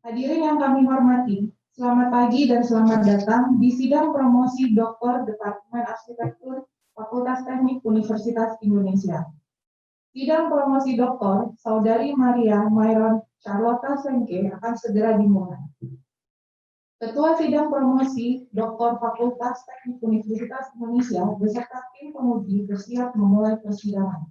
Hadirin yang kami hormati, selamat pagi dan selamat datang di sidang promosi Doktor Departemen Arsitektur Fakultas Teknik Universitas Indonesia. Sidang promosi Doktor Saudari Maria Myron Charlotta Sengke akan segera dimulai. Ketua Sidang Promosi Doktor Fakultas Teknik Universitas Indonesia beserta tim penguji bersiap memulai persidangan.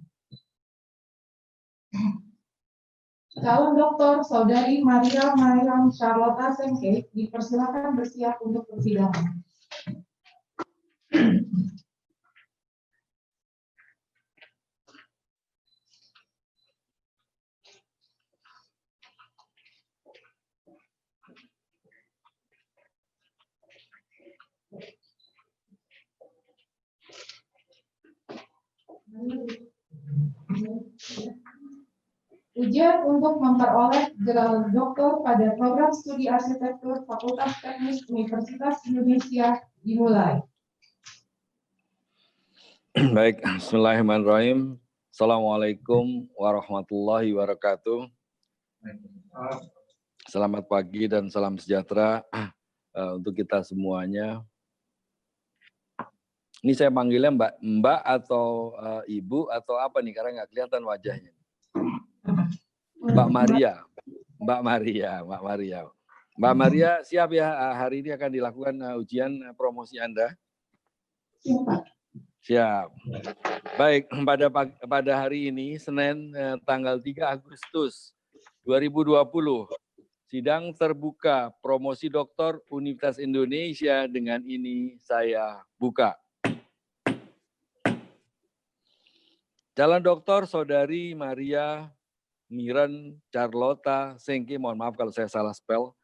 Calon Doktor Saudari Maria Myron Charlotta Sengke dipersilakan bersiap untuk persidangan. Ujian untuk memperoleh gelar doktor pada program studi arsitektur Fakultas Teknik Universitas Indonesia dimulai. Baik, bismillahirrahmanirrahim. Assalamualaikum warahmatullahi wabarakatuh. Selamat pagi dan salam sejahtera untuk kita semuanya. Ini saya panggilnya Mbak atau Ibu atau apa nih, karena nggak kelihatan wajahnya. Mbak Maria, siap ya, hari ini akan dilakukan ujian promosi Anda? Siap. Baik, pada hari ini, Senin tanggal 3 Agustus 2020, sidang terbuka promosi doktor Universitas Indonesia dengan ini saya buka. Calon doktor Saudari Maria Myron Charlotta Sengke, mohon maaf kalau saya salah spell.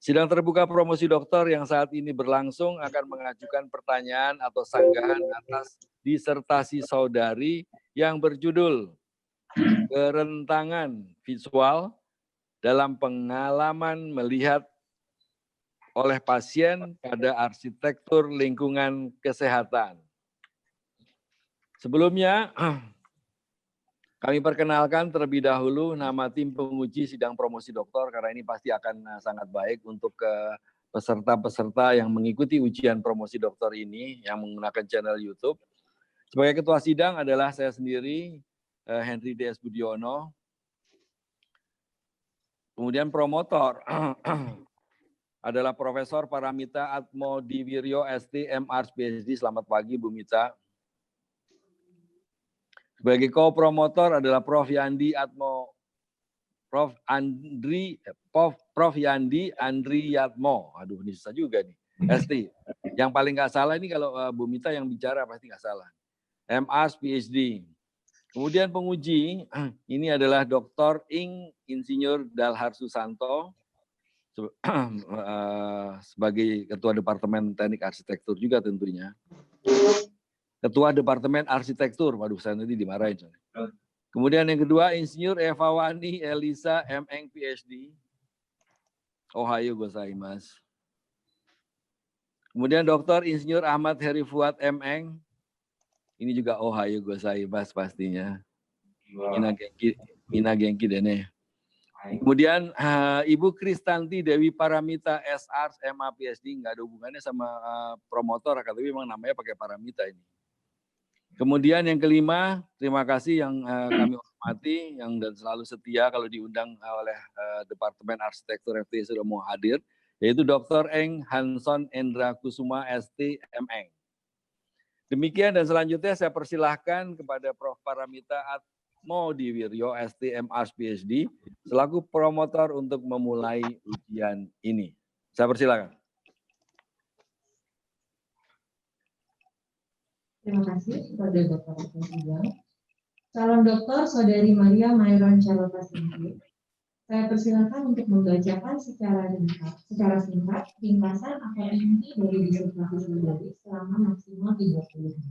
Sidang terbuka promosi doktor yang saat ini berlangsung akan mengajukan pertanyaan atau sanggahan atas disertasi saudari yang berjudul Kerentangan Visual dalam Pengalaman Melihat oleh Pasien pada Arsitektur Lingkungan Kesehatan. Sebelumnya, kami perkenalkan terlebih dahulu nama tim penguji sidang promosi doktor, karena ini pasti akan sangat baik untuk peserta-peserta yang mengikuti ujian promosi doktor ini yang menggunakan channel YouTube. Sebagai ketua sidang adalah saya sendiri, Henry D.S. Budiono. Kemudian promotor adalah Profesor Paramita Atmodiwiryo, ST, MArs, PhD. Selamat pagi, Bu Mita. Sebagai co-promotor adalah Prof. Yandi Andri Yatmo. Aduh, ini susah juga nih. ST. Yang paling nggak salah ini kalau Bu Mita yang bicara pasti nggak salah. MArs, PhD. Kemudian penguji ini adalah Dr. Insinyur Dalhar Susanto sebagai Ketua Departemen Teknik Arsitektur juga tentunya. Ketua Departemen Arsitektur, waduh saya nanti dimarahin. Kemudian yang kedua, Insinyur Eva Wani Elisa M.Eng PhD. Ohayo gozaimasu. Kemudian Dr. Insinyur Ahmad Heri Fuad M.Eng. Ini juga ohayo gozaimasu pastinya. Mina genki dene. Kemudian Ibu Kristanti Dewi Paramita SArs, MA PhD, nggak ada hubungannya sama promotor, tapi memang namanya pakai Paramita ini. Kemudian yang kelima, terima kasih yang kami hormati, yang dan selalu setia kalau diundang oleh Departemen Arsitektur FT sudah mau hadir, yaitu Dr. Eng Hanson Endra Kusuma ST M.Eng. Demikian dan selanjutnya saya persilahkan kepada Prof. Paramita Atmodiwiryo ST MArs PhD selaku promotor untuk memulai ujian ini. Saya persilakan. Terima kasih kepada Bapak Presiden. Calon doktor Saudari Maria Myron Charlotta Sengke, saya persilakan untuk membacakan secara singkat ringkasan atau inti dari disertasi saudari selama maksimal 30 menit.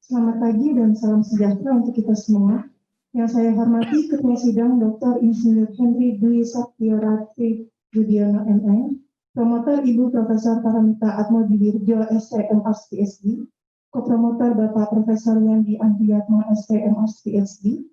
Selamat pagi dan salam sejahtera untuk kita semua. Yang saya hormati Ketua Sidang Dr. Insinyur Henry Dwi Saktiorati Budiono M.Eng, promotor Ibu Profesor Paramita Atmodiwiryo ST MArs PhD, kopromotor Bapak Profesor Yandi Andriatmo STMR PhD,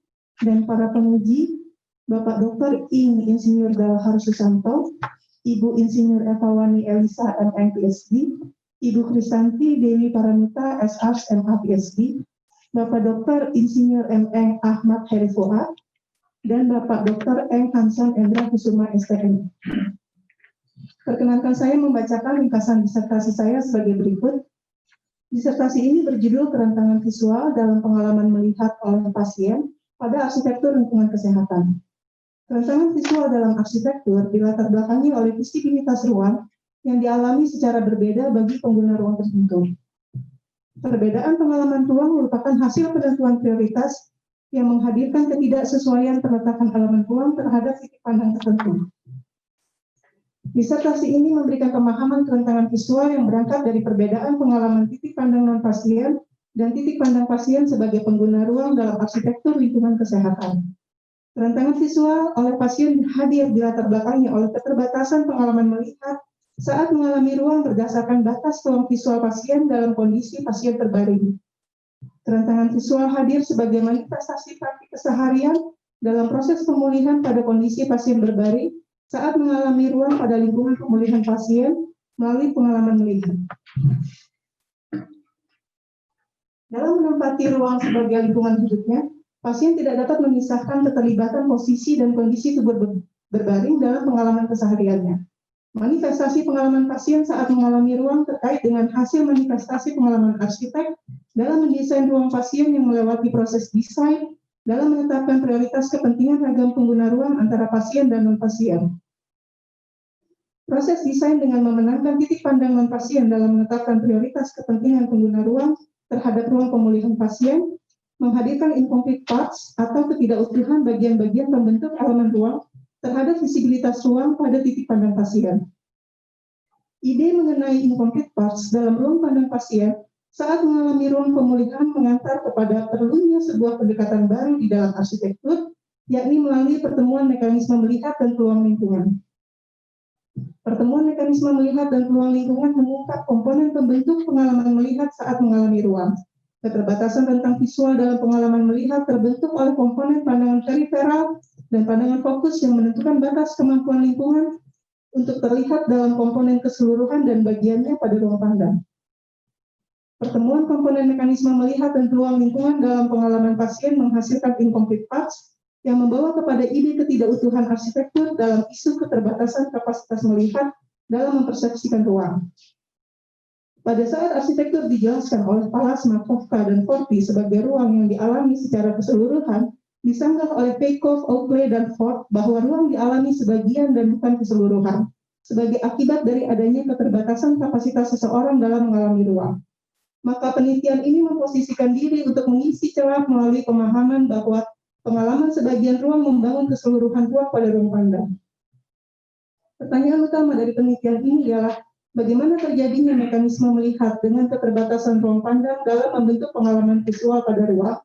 dan para penguji Bapak Dr. Ing Insinyur Dalhar Susanto, Ibu Insinyur Evawani Elisa MM PhD, Ibu Kristanti Dewi Paramita SARS MA PhD, Bapak Dr. Insinyur MM Ahmad Heri Fuad, dan Bapak Dr. Eng Hansan Endra Kusuma STM. Perkenankan saya membacakan ringkasan disertasi saya sebagai berikut. Disertasi ini berjudul Kerentangan Visual dalam Pengalaman Melihat oleh Pasien pada Arsitektur Lingkungan Kesehatan. Kerentangan visual dalam arsitektur dilatar belakangi oleh visibilitas ruang yang dialami secara berbeda bagi pengguna ruang tertentu. Perbedaan pengalaman ruang merupakan hasil penentuan prioritas yang menghadirkan ketidaksesuaian perletakan elemen ruang terhadap titik pandang tertentu. Disertasi ini memberikan pemahaman kerentangan visual yang berangkat dari perbedaan pengalaman titik pandang non-pasien dan titik pandang pasien sebagai pengguna ruang dalam arsitektur lingkungan kesehatan. Kerentangan visual oleh pasien hadir dilatar belakangi oleh keterbatasan pengalaman melihat saat mengalami ruang berdasarkan batas ruang visual pasien dalam kondisi pasien terbaring. Kerentangan visual hadir sebagai manifestasi praktik keseharian dalam proses pemulihan pada kondisi pasien berbaring saat mengalami ruang pada lingkungan pemulihan pasien melalui pengalaman melihat. Dalam menempati ruang sebagai lingkungan hidupnya, pasien tidak dapat memisahkan keterlibatan posisi dan kondisi tubuh berbaring dalam pengalaman kesehariannya. Manifestasi pengalaman pasien saat mengalami ruang terkait dengan hasil manifestasi pengalaman arsitek dalam mendesain ruang pasien yang melewati proses desain dalam menetapkan prioritas kepentingan ragam pengguna ruang antara pasien dan non-pasien. Proses desain dengan memenangkan titik pandang non-pasien dalam menetapkan prioritas kepentingan pengguna ruang terhadap ruang pemulihan pasien, menghadirkan incomplete parts atau ketidakutuhan bagian-bagian pembentuk elemen ruang terhadap visibilitas ruang pada titik pandang pasien. Ide mengenai incomplete parts dalam ruang pandang pasien saat mengalami ruang pemulihan mengantar kepada perlunya sebuah pendekatan baru di dalam arsitektur, yakni melalui pertemuan mekanisme melihat dan peluang lingkungan. Pertemuan mekanisme melihat dan peluang lingkungan mengungkap komponen pembentuk pengalaman melihat saat mengalami ruang. Keterbatasan tentang visual dalam pengalaman melihat terbentuk oleh komponen pandangan periferal dan pandangan fokus yang menentukan batas kemampuan lingkungan untuk terlihat dalam komponen keseluruhan dan bagiannya pada ruang pandang. Pertemuan komponen mekanisme melihat dan peluang lingkungan dalam pengalaman pasien menghasilkan incomplete parts yang membawa kepada ide ketidakutuhan arsitektur dalam isu keterbatasan kapasitas melihat dalam mempersepsikan ruang. Pada saat arsitektur dijelaskan oleh Pallasmaa, Kafka, dan Forti sebagai ruang yang dialami secara keseluruhan, disanggah oleh Peikoff, Oakley, dan Ford bahwa ruang dialami sebagian dan bukan keseluruhan, sebagai akibat dari adanya keterbatasan kapasitas seseorang dalam mengalami ruang. Maka penelitian ini memposisikan diri untuk mengisi celah melalui pemahaman bahwa pengalaman sebagian ruang membangun keseluruhan ruang pada ruang pandang. Pertanyaan utama dari penelitian ini ialah bagaimana terjadinya mekanisme melihat dengan keterbatasan ruang pandang dalam membentuk pengalaman visual pada ruang,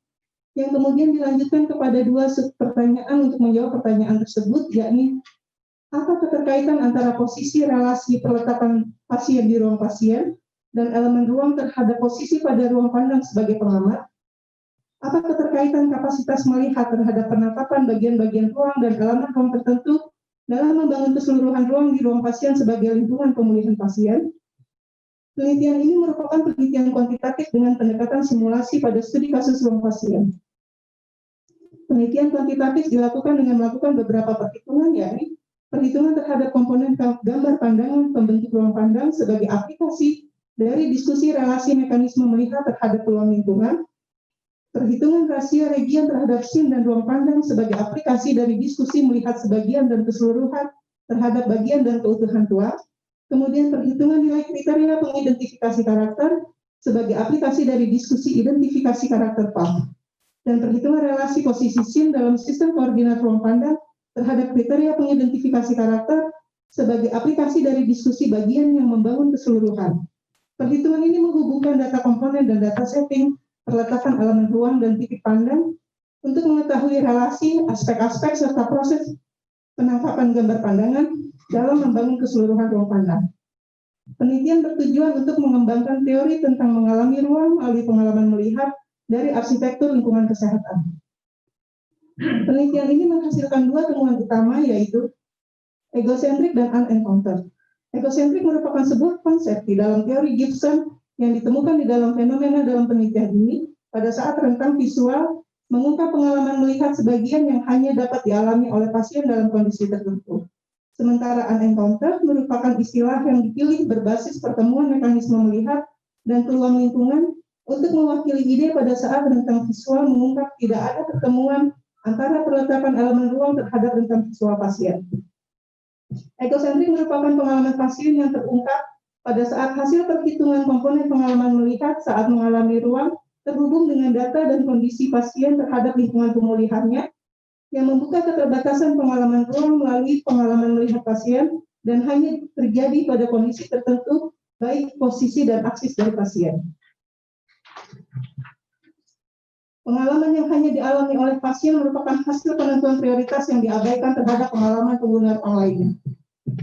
yang kemudian dilanjutkan kepada dua pertanyaan untuk menjawab pertanyaan tersebut, yakni apa keterkaitan antara posisi relasi peletakan pasien di ruang pasien dan elemen ruang terhadap posisi pada ruang pandang sebagai pengamat? Apa keterkaitan kapasitas melihat terhadap penetapan bagian-bagian ruang dan elemen ruang tertentu dalam membangun keseluruhan ruang di ruang pasien sebagai lingkungan pemulihan pasien? Penelitian ini merupakan penelitian kuantitatif dengan pendekatan simulasi pada studi kasus ruang pasien. Penelitian kuantitatif dilakukan dengan melakukan beberapa perhitungan, yakni perhitungan terhadap komponen gambar pandangan pembentuk ruang pandang sebagai aplikasi dari diskusi relasi mekanisme melihat terhadap peluang lingkungan, perhitungan rasio region terhadap scene dan ruang pandang sebagai aplikasi dari diskusi melihat sebagian dan keseluruhan terhadap bagian dan keutuhan ruang, kemudian perhitungan nilai kriteria pengidentifikasi karakter sebagai aplikasi dari diskusi identifikasi karakter PAM, dan perhitungan relasi posisi scene dalam sistem koordinat ruang pandang terhadap kriteria pengidentifikasi karakter sebagai aplikasi dari diskusi bagian yang membangun keseluruhan. Perhitungan ini menghubungkan data komponen dan data setting, perletakan elemen ruang dan titik pandang untuk mengetahui relasi, aspek-aspek, serta proses penangkapan gambar pandangan dalam membangun keseluruhan ruang pandang. Penelitian bertujuan untuk mengembangkan teori tentang mengalami ruang melalui pengalaman melihat dari arsitektur lingkungan kesehatan. Penelitian ini menghasilkan dua temuan utama, yaitu egocentric dan unencountered. Egocentric merupakan sebuah konsep di dalam teori Gibson yang ditemukan di dalam fenomena dalam penelitian ini pada saat rentang visual mengungkap pengalaman melihat sebagian yang hanya dapat dialami oleh pasien dalam kondisi tertentu. Sementara unencountered merupakan istilah yang dipilih berbasis pertemuan mekanisme melihat dan peluang lingkungan untuk mewakili ide pada saat rentang visual mengungkap tidak ada pertemuan antara peletakan elemen ruang terhadap rentang visual pasien. Egocentrik merupakan pengalaman pasien yang terungkap pada saat hasil perhitungan komponen pengalaman melihat saat mengalami ruang terhubung dengan data dan kondisi pasien terhadap lingkungan pemulihannya, yang membuka keterbatasan pengalaman ruang melalui pengalaman melihat pasien dan hanya terjadi pada kondisi tertentu, baik posisi dan aksis dari pasien. Pengalaman yang hanya dialami oleh pasien merupakan hasil penentuan prioritas yang diabaikan terhadap pengalaman pengguna orang lainnya.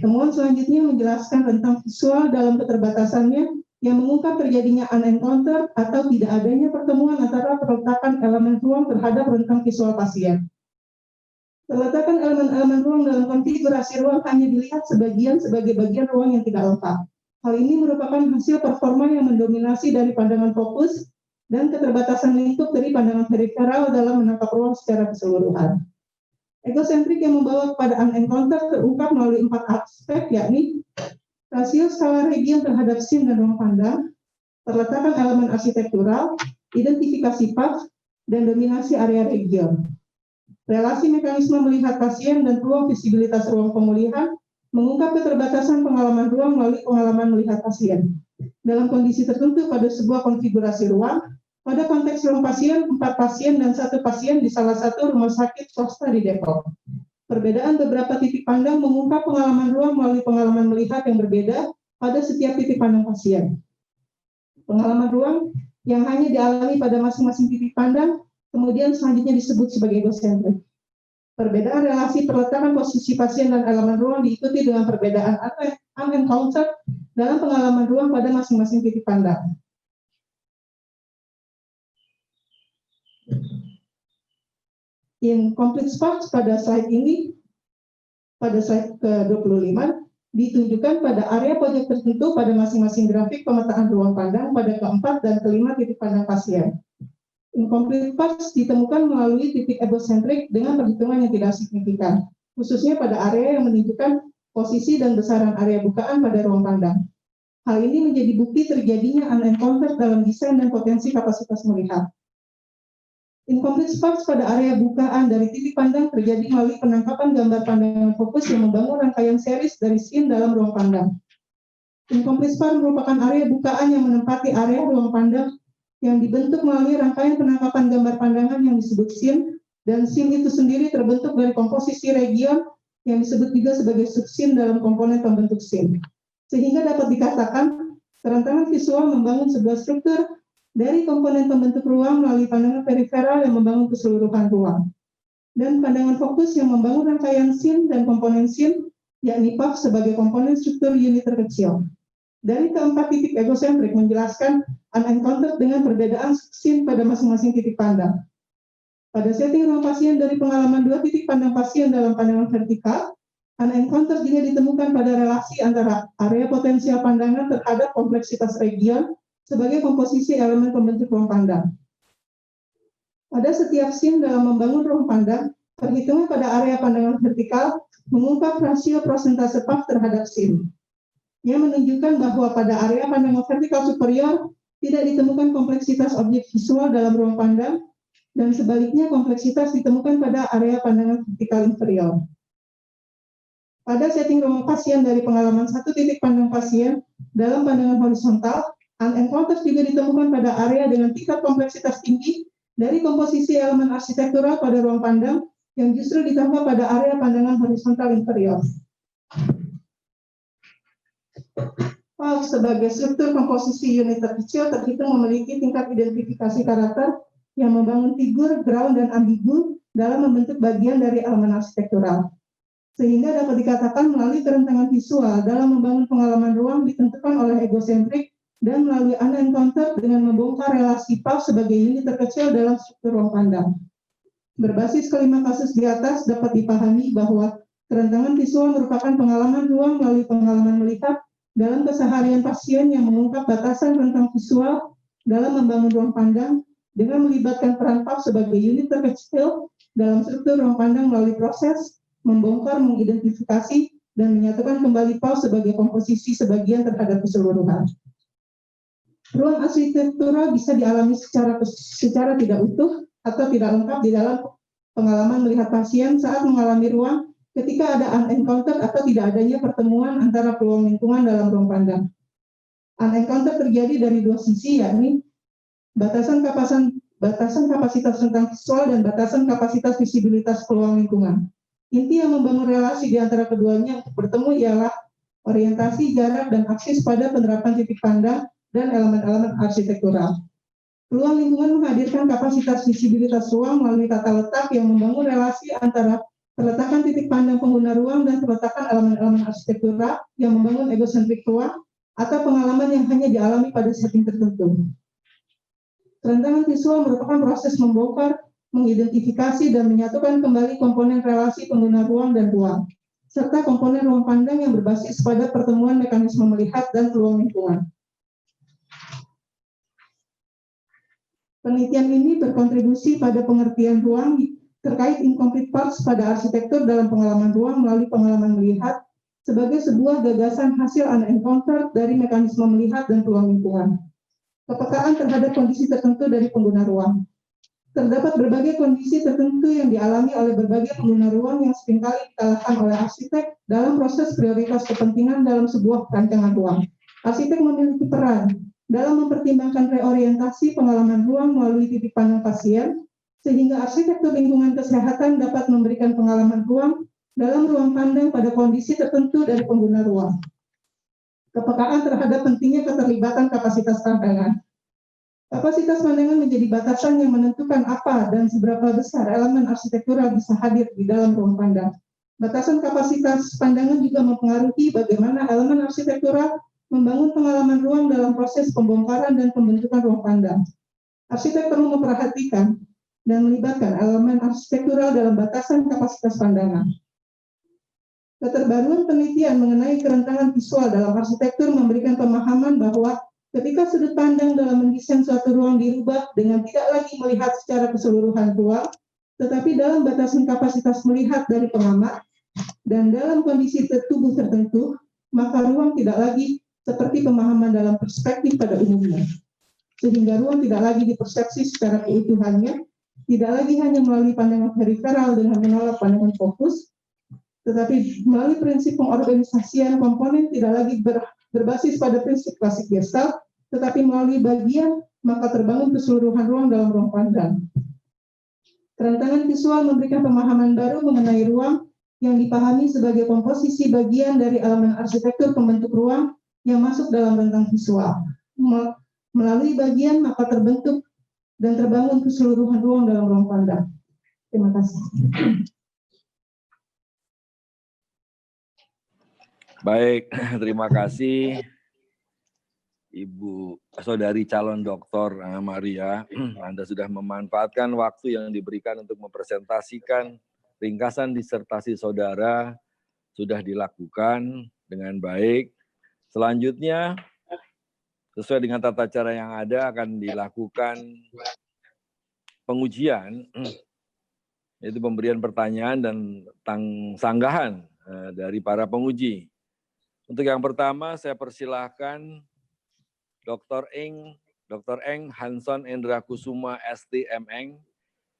Temuan selanjutnya menjelaskan tentang visual dalam keterbatasannya yang mengungkap terjadinya unencountered atau tidak adanya pertemuan antara peletakan elemen ruang terhadap rentang visual pasien. Peletakan elemen-elemen ruang dalam konfigurasi ruang hanya dilihat sebagian sebagai bagian ruang yang tidak lengkap. Hal ini merupakan hasil performa yang mendominasi dari pandangan fokus dan keterbatasan lingkup dari pandangan periferal dalam menangkap ruang secara keseluruhan. Egocentrik yang membawa kepada unencountered terungkap melalui 4 aspek, yakni rasio skala region terhadap scene dan ruang pandang, peletakan elemen arsitektural, identifikasi path, dan dominasi area region. Relasi mekanisme melihat pasien dan peluang visibilitas ruang pemulihan mengungkap keterbatasan pengalaman ruang melalui pengalaman melihat pasien. Dalam kondisi tertentu pada sebuah konfigurasi ruang, pada konteks ruang pasien, 4 pasien dan 1 pasien di salah satu rumah sakit swasta di Depok. Perbedaan beberapa titik pandang mengungkap pengalaman ruang melalui pengalaman melihat yang berbeda pada setiap titik pandang pasien. Pengalaman ruang yang hanya dialami pada masing-masing titik pandang kemudian selanjutnya disebut sebagai egocentrik. Perbedaan relasi peletakan posisi pasien dan elemen ruang diikuti dengan perbedaan unencountered dalam pengalaman ruang pada masing-masing titik pandang. Incomplete sparks pada slide ini, pada slide ke-25, ditunjukkan pada area pojok tertentu pada masing-masing grafik pemetaan ruang pandang pada keempat dan kelima titik pandang pasien. Incomplete parts ditemukan melalui titik egocentrik dengan perhitungan yang tidak signifikan, khususnya pada area yang menunjukkan posisi dan besaran area bukaan pada ruang pandang. Hal ini menjadi bukti terjadinya unencountered dalam desain dan potensi kapasitas melihat. Incomplete sparks pada area bukaan dari titik pandang terjadi melalui penangkapan gambar pandangan fokus yang membangun rangkaian series dari scene dalam ruang pandang. Incomplete spark merupakan area bukaan yang menempati area ruang pandang yang dibentuk melalui rangkaian penangkapan gambar pandangan yang disebut scene, dan scene itu sendiri terbentuk dari komposisi region yang disebut juga sebagai subscene dalam komponen pembentuk scene. Sehingga dapat dikatakan kerentangan visual membangun sebuah struktur dari komponen pembentuk ruang melalui pandangan periferal yang membangun keseluruhan ruang, dan pandangan fokus yang membangun rangkaian scene dan komponen scene, yakni path sebagai komponen struktur unit terkecil. Dari keempat titik egocentrik menjelaskan unencountered dengan perbedaan scene pada masing-masing titik pandang. Pada setting ruang pasien dari pengalaman 2 titik pandang pasien dalam pandangan vertikal, unencountered juga ditemukan pada relasi antara area potensial pandangan terhadap kompleksitas region sebagai komposisi elemen pembentuk ruang pandang. Pada setiap scene dalam membangun ruang pandang, perhitungan pada area pandangan vertikal mengungkap rasio prosentase path terhadap scene, yang menunjukkan bahwa pada area pandangan vertikal superior tidak ditemukan kompleksitas objek visual dalam ruang pandang, dan sebaliknya kompleksitas ditemukan pada area pandangan vertikal inferior. Pada setting ruang pasien dari pengalaman 1 titik pandang pasien dalam pandangan horizontal, unencountered juga ditemukan pada area dengan tingkat kompleksitas tinggi dari komposisi elemen arsitektural pada ruang pandang yang justru ditambah pada area pandangan horizontal inferior. Sebagai struktur komposisi unit terkecil terhitung memiliki tingkat identifikasi karakter yang membangun figur, ground, dan ambigu dalam membentuk bagian dari elemen arsitektural. Sehingga dapat dikatakan melalui kerentangan visual dalam membangun pengalaman ruang ditentukan oleh egosentrik dan melalui unencounter dengan membongkar relasi PAF sebagai unit terkecil dalam struktur ruang pandang. Berbasis kelima kasus di atas dapat dipahami bahwa kerentangan visual merupakan pengalaman ruang melalui pengalaman melihat dalam keseharian pasien yang mengungkap batasan rentang visual dalam membangun ruang pandang dengan melibatkan peran PAF sebagai unit terkecil dalam struktur ruang pandang melalui proses membongkar, mengidentifikasi, dan menyatukan kembali PAF sebagai komposisi sebagian terhadap keseluruhan. Ruang arsitektural bisa dialami secara tidak utuh atau tidak lengkap di dalam pengalaman melihat pasien saat mengalami ruang ketika ada unencounter atau tidak adanya pertemuan antara peluang lingkungan dalam ruang pandang. Unencounter terjadi dari dua sisi, yakni batasan kapasitas rentang visual dan batasan kapasitas visibilitas peluang lingkungan. Inti yang membangun relasi di antara keduanya untuk bertemu ialah orientasi, jarak, dan aksis pada penerapan titik pandang dan elemen-elemen arsitektural. Peluang lingkungan menghadirkan kapasitas visibilitas ruang melalui tata letak yang membangun relasi antara terletakan titik pandang pengguna ruang dan terletakan elemen-elemen arsitektural yang membangun egosentrik ruang atau pengalaman yang hanya dialami pada setting tertentu. Kerentangan visual merupakan proses membongkar, mengidentifikasi, dan menyatukan kembali komponen relasi pengguna ruang dan ruang, serta komponen ruang pandang yang berbasis pada pertemuan mekanisme melihat dan peluang lingkungan. Penelitian ini berkontribusi pada pengertian ruang terkait incomplete parts pada arsitektur dalam pengalaman ruang melalui pengalaman melihat sebagai sebuah gagasan hasil unencountered dari mekanisme melihat dan peluang lingkungan. Kepekaan terhadap kondisi tertentu dari pengguna ruang. Terdapat berbagai kondisi tertentu yang dialami oleh berbagai pengguna ruang yang seringkali dikalahkan oleh arsitek dalam proses prioritas kepentingan dalam sebuah perancangan ruang. Arsitek memiliki peran dalam mempertimbangkan reorientasi pengalaman ruang melalui titik pandang pasien, sehingga arsitektur lingkungan kesehatan dapat memberikan pengalaman ruang dalam ruang pandang pada kondisi tertentu dari pengguna ruang. Kepekaan terhadap pentingnya keterlibatan kapasitas pandangan. Kapasitas pandangan menjadi batasan yang menentukan apa dan seberapa besar elemen arsitektural bisa hadir di dalam ruang pandang. Batasan kapasitas pandangan juga mempengaruhi bagaimana elemen arsitektural membangun pengalaman ruang dalam proses pembongkaran dan pembentukan ruang pandang. Arsitek perlu memperhatikan dan melibatkan elemen arsitektural dalam batasan kapasitas pandangan. Keterbaruan penelitian mengenai kerentangan visual dalam arsitektur memberikan pemahaman bahwa ketika sudut pandang dalam mendesain suatu ruang dirubah dengan tidak lagi melihat secara keseluruhan ruang, tetapi dalam batasan kapasitas melihat dari pengamat dan dalam kondisi tubuh tertentu, maka ruang tidak lagi seperti pemahaman dalam perspektif pada umumnya. Sehingga ruang tidak lagi dipersepsi secara keutuhannya, tidak lagi hanya melalui pandangan periferal dengan menolak pandangan fokus, tetapi melalui prinsip pengorganisasian komponen tidak lagi berbasis pada prinsip klasik Gestalt, tetapi melalui bagian, maka terbangun keseluruhan ruang dalam ruang pandang. Kerentangan visual memberikan pemahaman baru mengenai ruang yang dipahami sebagai komposisi bagian dari elemen arsitektur pembentuk ruang yang masuk dalam rentang visual. Melalui bagian, maka terbentuk dan terbangun keseluruhan ruang dalam ruang pandang. Terima kasih. Baik, terima kasih Ibu Saudari calon Dr. Maria. Anda sudah memanfaatkan waktu yang diberikan untuk mempresentasikan ringkasan disertasi saudara, sudah dilakukan dengan baik. Selanjutnya, sesuai dengan tata cara yang ada akan dilakukan pengujian, yaitu pemberian pertanyaan dan sanggahan dari para penguji. Untuk yang pertama, saya persilahkan Dr. Eng Hanson Endra Kusuma STMeng,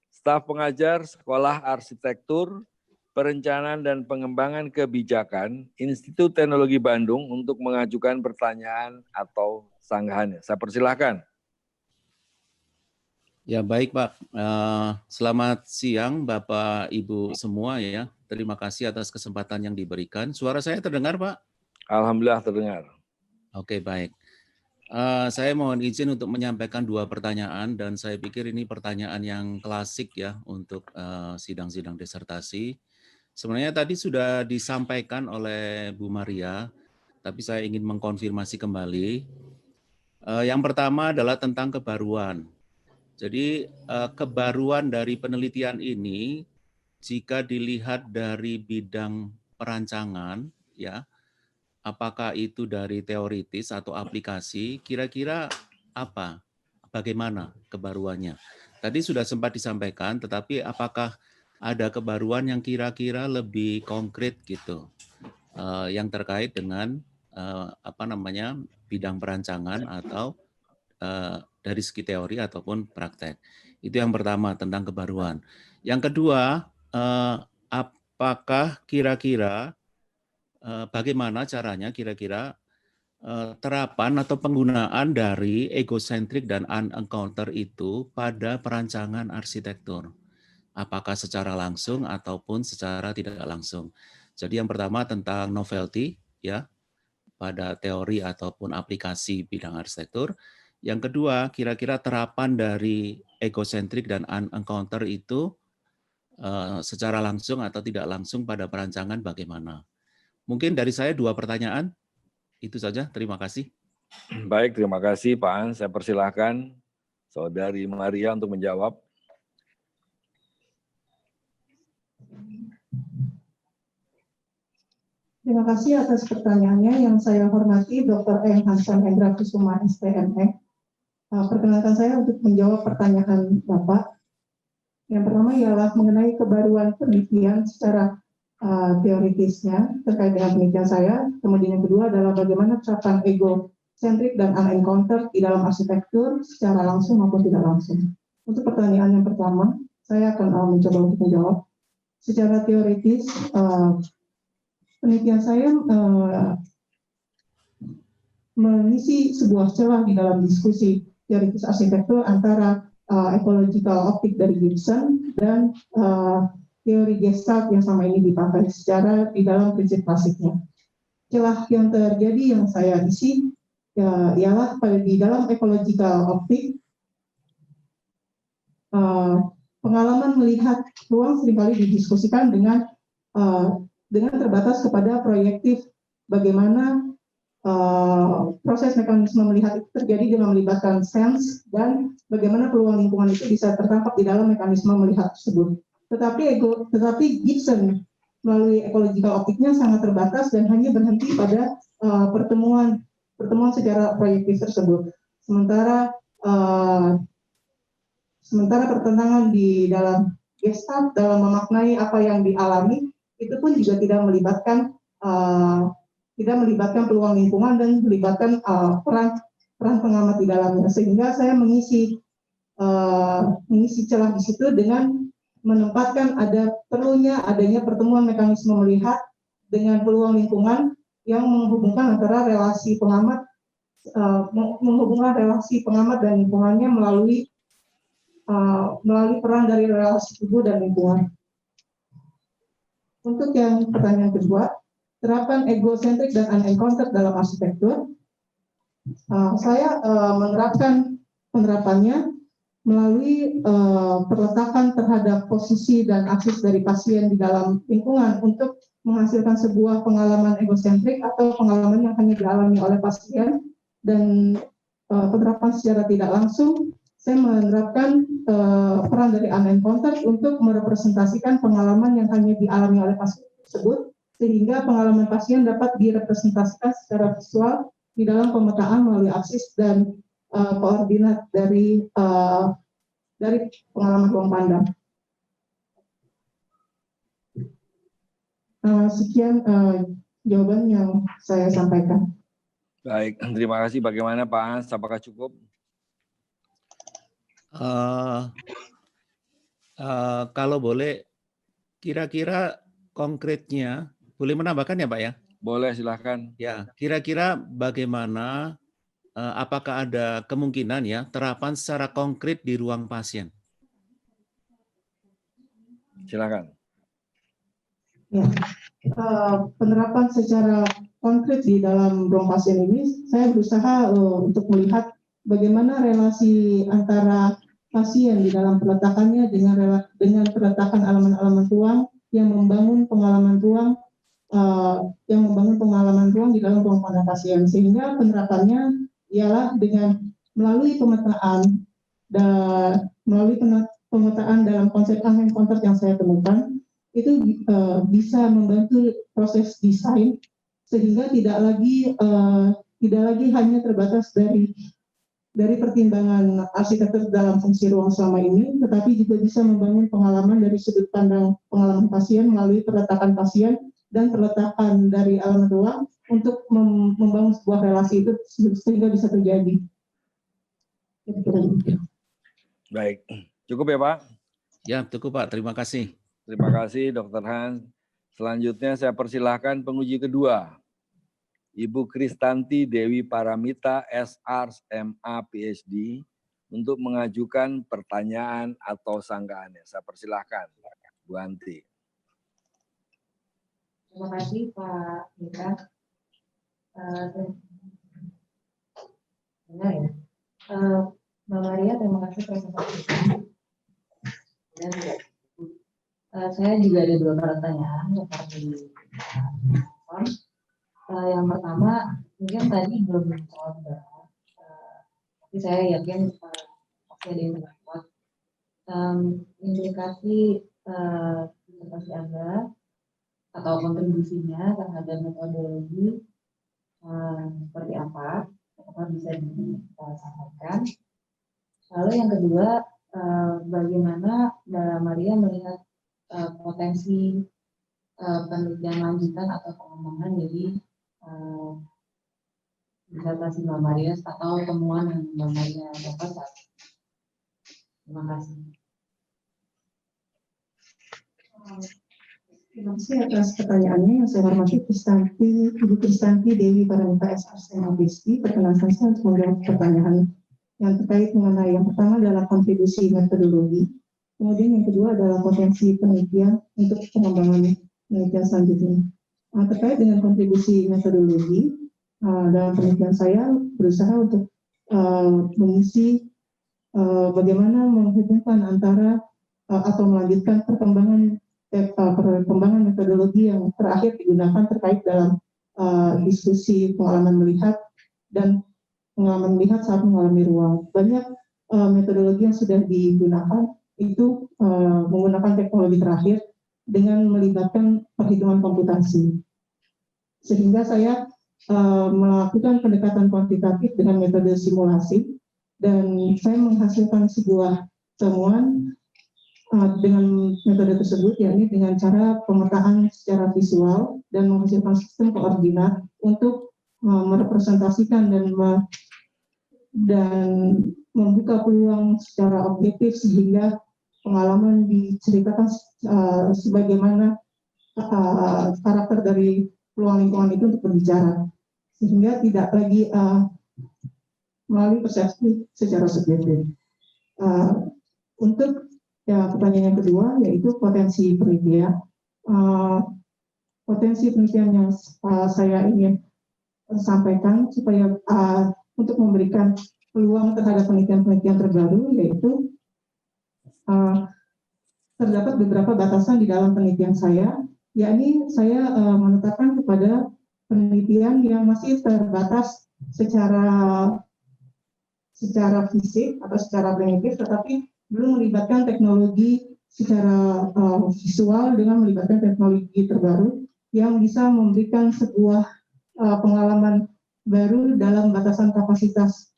staf pengajar Sekolah Arsitektur, Perencanaan dan Pengembangan Kebijakan, Institut Teknologi Bandung untuk mengajukan pertanyaan atau sanggahannya. Saya persilahkan. Ya baik Pak, selamat siang Bapak Ibu semua ya. Terima kasih atas kesempatan yang diberikan. Suara saya terdengar Pak? Alhamdulillah terdengar. Oke baik. Saya mohon izin untuk menyampaikan 2 pertanyaan dan saya pikir ini pertanyaan yang klasik ya untuk sidang-sidang disertasi. Sebenarnya tadi sudah disampaikan oleh Bu Maria, tapi saya ingin mengkonfirmasi kembali. Yang pertama adalah tentang kebaruan. Jadi kebaruan dari penelitian ini, jika dilihat dari bidang perancangan, ya, apakah itu dari teoritis atau aplikasi, kira-kira apa? Bagaimana kebaruannya? Tadi sudah sempat disampaikan, tetapi apakah ada kebaruan yang kira-kira lebih konkret gitu, yang terkait dengan bidang perancangan atau dari segi teori ataupun praktek. Itu yang pertama tentang kebaruan. Yang kedua, apakah kira-kira bagaimana caranya kira-kira terapan atau penggunaan dari egocentric dan unencounter itu pada perancangan arsitektur? Apakah secara langsung ataupun secara tidak langsung? Jadi yang pertama tentang novelty, ya, pada teori ataupun aplikasi bidang arsitektur. Yang kedua, kira-kira terapan dari egocentric dan unencounter itu secara langsung atau tidak langsung pada perancangan bagaimana? Mungkin dari saya 2 pertanyaan, itu saja. Terima kasih. Baik, terima kasih Pak Hans. Saya persilahkan Saudari Maria untuk menjawab. Terima kasih atas pertanyaannya. Yang saya hormati Dr. M. Hasan Hendra Kusuma, STME. Perkenalkan saya untuk menjawab pertanyaan Bapak. Yang pertama ialah mengenai kebaruan penelitian secara teoritisnya terkait dengan penelitian saya. Kemudian yang kedua adalah bagaimana terapan egocentrik dan unencounter di dalam arsitektur secara langsung maupun tidak langsung. Untuk pertanyaan yang pertama, saya akan mencoba untuk menjawab. Secara teoritis, penelitian saya mengisi sebuah celah di dalam diskusi teoritis arsitektur antara ecological optik dari Gibson dan teori Gestalt yang sama ini dipakai secara di dalam prinsip klasiknya. Celah yang terjadi yang saya isi ialah pada di dalam ecological optik, pengalaman melihat ruang seringkali didiskusikan dengan terbatas kepada proyektif bagaimana proses mekanisme melihat itu terjadi dengan melibatkan sense dan bagaimana peluang lingkungan itu bisa tertangkap di dalam mekanisme melihat tersebut. Tetapi Gibson melalui ecological optiknya sangat terbatas dan hanya berhenti pada pertemuan secara proyektif tersebut. Sementara pertentangan di dalam Gestalt dalam memaknai apa yang dialami itu pun juga tidak melibatkan peluang lingkungan dan melibatkan peran pengamat di dalamnya, sehingga saya mengisi celah di situ dengan menempatkan adanya pertemuan mekanisme melihat dengan peluang lingkungan yang menghubungkan antara relasi pengamat dan lingkungannya melalui peran dari relasi tubuh dan lingkungan. Untuk yang pertanyaan kedua, terapan egocentrik dan unencounter dalam arsitektur, saya menerapkan penerapannya melalui perletakan terhadap posisi dan aksis dari pasien di dalam lingkungan untuk menghasilkan sebuah pengalaman egosentrik atau pengalaman yang hanya dialami oleh pasien, dan penerapan secara tidak langsung saya menerapkan peran dari unencounter untuk merepresentasikan pengalaman yang hanya dialami oleh pasien tersebut, sehingga pengalaman pasien dapat direpresentasikan secara visual di dalam pemetaan melalui aksis dan koordinat dari pengalaman ruang pandang. Sekian jawaban yang saya sampaikan. Baik, terima kasih. Bagaimana Pak Hans? Apakah cukup? Kalau boleh, kira-kira konkretnya, boleh menambahkan ya Pak ya? Boleh, silahkan. Ya, kira-kira bagaimana, apakah ada kemungkinan ya terapan secara konkret di ruang pasien? Silakan. Ya, penerapan secara konkret di dalam ruang pasien ini, saya berusaha untuk melihat bagaimana relasi antara pasien di dalam peletakannya dengan peletakan elemen-elemen ruang yang membangun pengalaman ruang di dalam ruang pandang pasien, sehingga penerapannya ialah dengan melalui pemetaan dalam konsep unencountered yang saya temukan, itu bisa membantu proses desain sehingga tidak lagi hanya terbatas dari pertimbangan arsitektur dalam fungsi ruang selama ini, tetapi juga bisa membangun pengalaman dari sudut pandang pengalaman pasien melalui perletakan pasien dan perletakan dari elemen ruang untuk membangun sebuah relasi itu sehingga bisa terjadi. Baik, cukup ya Pak? Ya, cukup Pak. Terima kasih. Terima kasih Dr. Hans. Selanjutnya saya persilahkan penguji kedua, Ibu Kristanti Dewi Paramita, SR, MA, PhD, untuk mengajukan pertanyaan atau sanggaannya. Saya persilahkan, Bu Anti. Terima kasih Pak Mika. Benar ya. Mbak Maria, terima kasih presentasinya. Saya juga ada 2 pertanyaan seperti yang pertama, mungkin tadi belum menjawab, tapi saya yakin pasti ada yang terdapat. Implikasi presentasi Anda atau kontribusinya terhadap metodologi seperti apa bisa disampaikan. Lalu yang kedua, bagaimana Mbak Maria melihat potensi penelitian lanjutan atau pengembangan dari disertasi Mbak Maria atau temuan yang Mbak Maria dapat saat ini. Terima kasih. Terima kasih atas pertanyaannya. Yang saya hormati Ibu Kristanti Dewi Paramita, SR, PhD. Perkenankan saya untuk menjawab pertanyaan yang terkait mengenai yang pertama adalah kontribusi metodologi, kemudian yang kedua adalah potensi penelitian untuk pengembangan penelitian selanjutnya. Terkait dengan kontribusi metodologi, dalam penelitian saya berusaha untuk mengisi bagaimana menghubungkan antara atau melanjutkan perkembangan metodologi yang terakhir digunakan terkait dalam diskusi pengalaman melihat dan pengalaman melihat saat mengalami ruang. Banyak metodologi yang sudah digunakan itu menggunakan teknologi terakhir dengan melibatkan perhitungan komputasi. Sehingga saya melakukan pendekatan kuantitatif dengan metode simulasi dan saya menghasilkan sebuah temuan dengan metode tersebut, yakni dengan cara pemetaan secara visual dan menghasilkan sistem koordinat untuk merepresentasikan dan membuka peluang secara objektif sehingga pengalaman diceritakan sebagaimana karakter dari peluang lingkungan itu untuk berbicara, sehingga tidak lagi melalui persepsi secara subjektif. Untuk pertanyaan yang kedua, yaitu potensi penelitian. Potensi penelitian yang saya ingin sampaikan supaya untuk memberikan peluang terhadap penelitian-penelitian terbaru, yaitu terdapat beberapa batasan di dalam penelitian saya, yakni saya menetapkan kepada penelitian yang masih terbatas secara fisik atau secara primitif, tetapi belum melibatkan teknologi secara visual dengan melibatkan teknologi terbaru yang bisa memberikan sebuah pengalaman baru dalam batasan kapasitas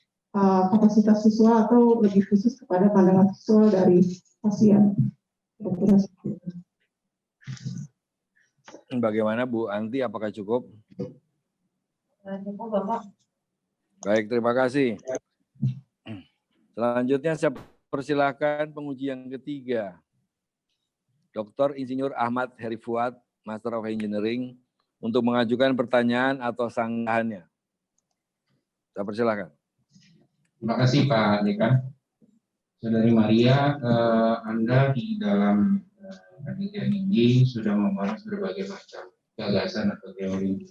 visual atau lebih khusus kepada pandangan visual dari pasien. Bagaimana Bu Anti, apakah cukup? Cukup Bapak. Baik, terima kasih. Selanjutnya saya persilakan penguji yang ketiga, Dr. Insinyur Ahmad Heri Fuad, Master of Engineering, untuk mengajukan pertanyaan atau sanggahannya. Saya persilakan. Terima kasih Pak Dekan. Saudari Maria, Anda di dalam penelitian ini sudah membahas berbagai macam gagasan atau teori.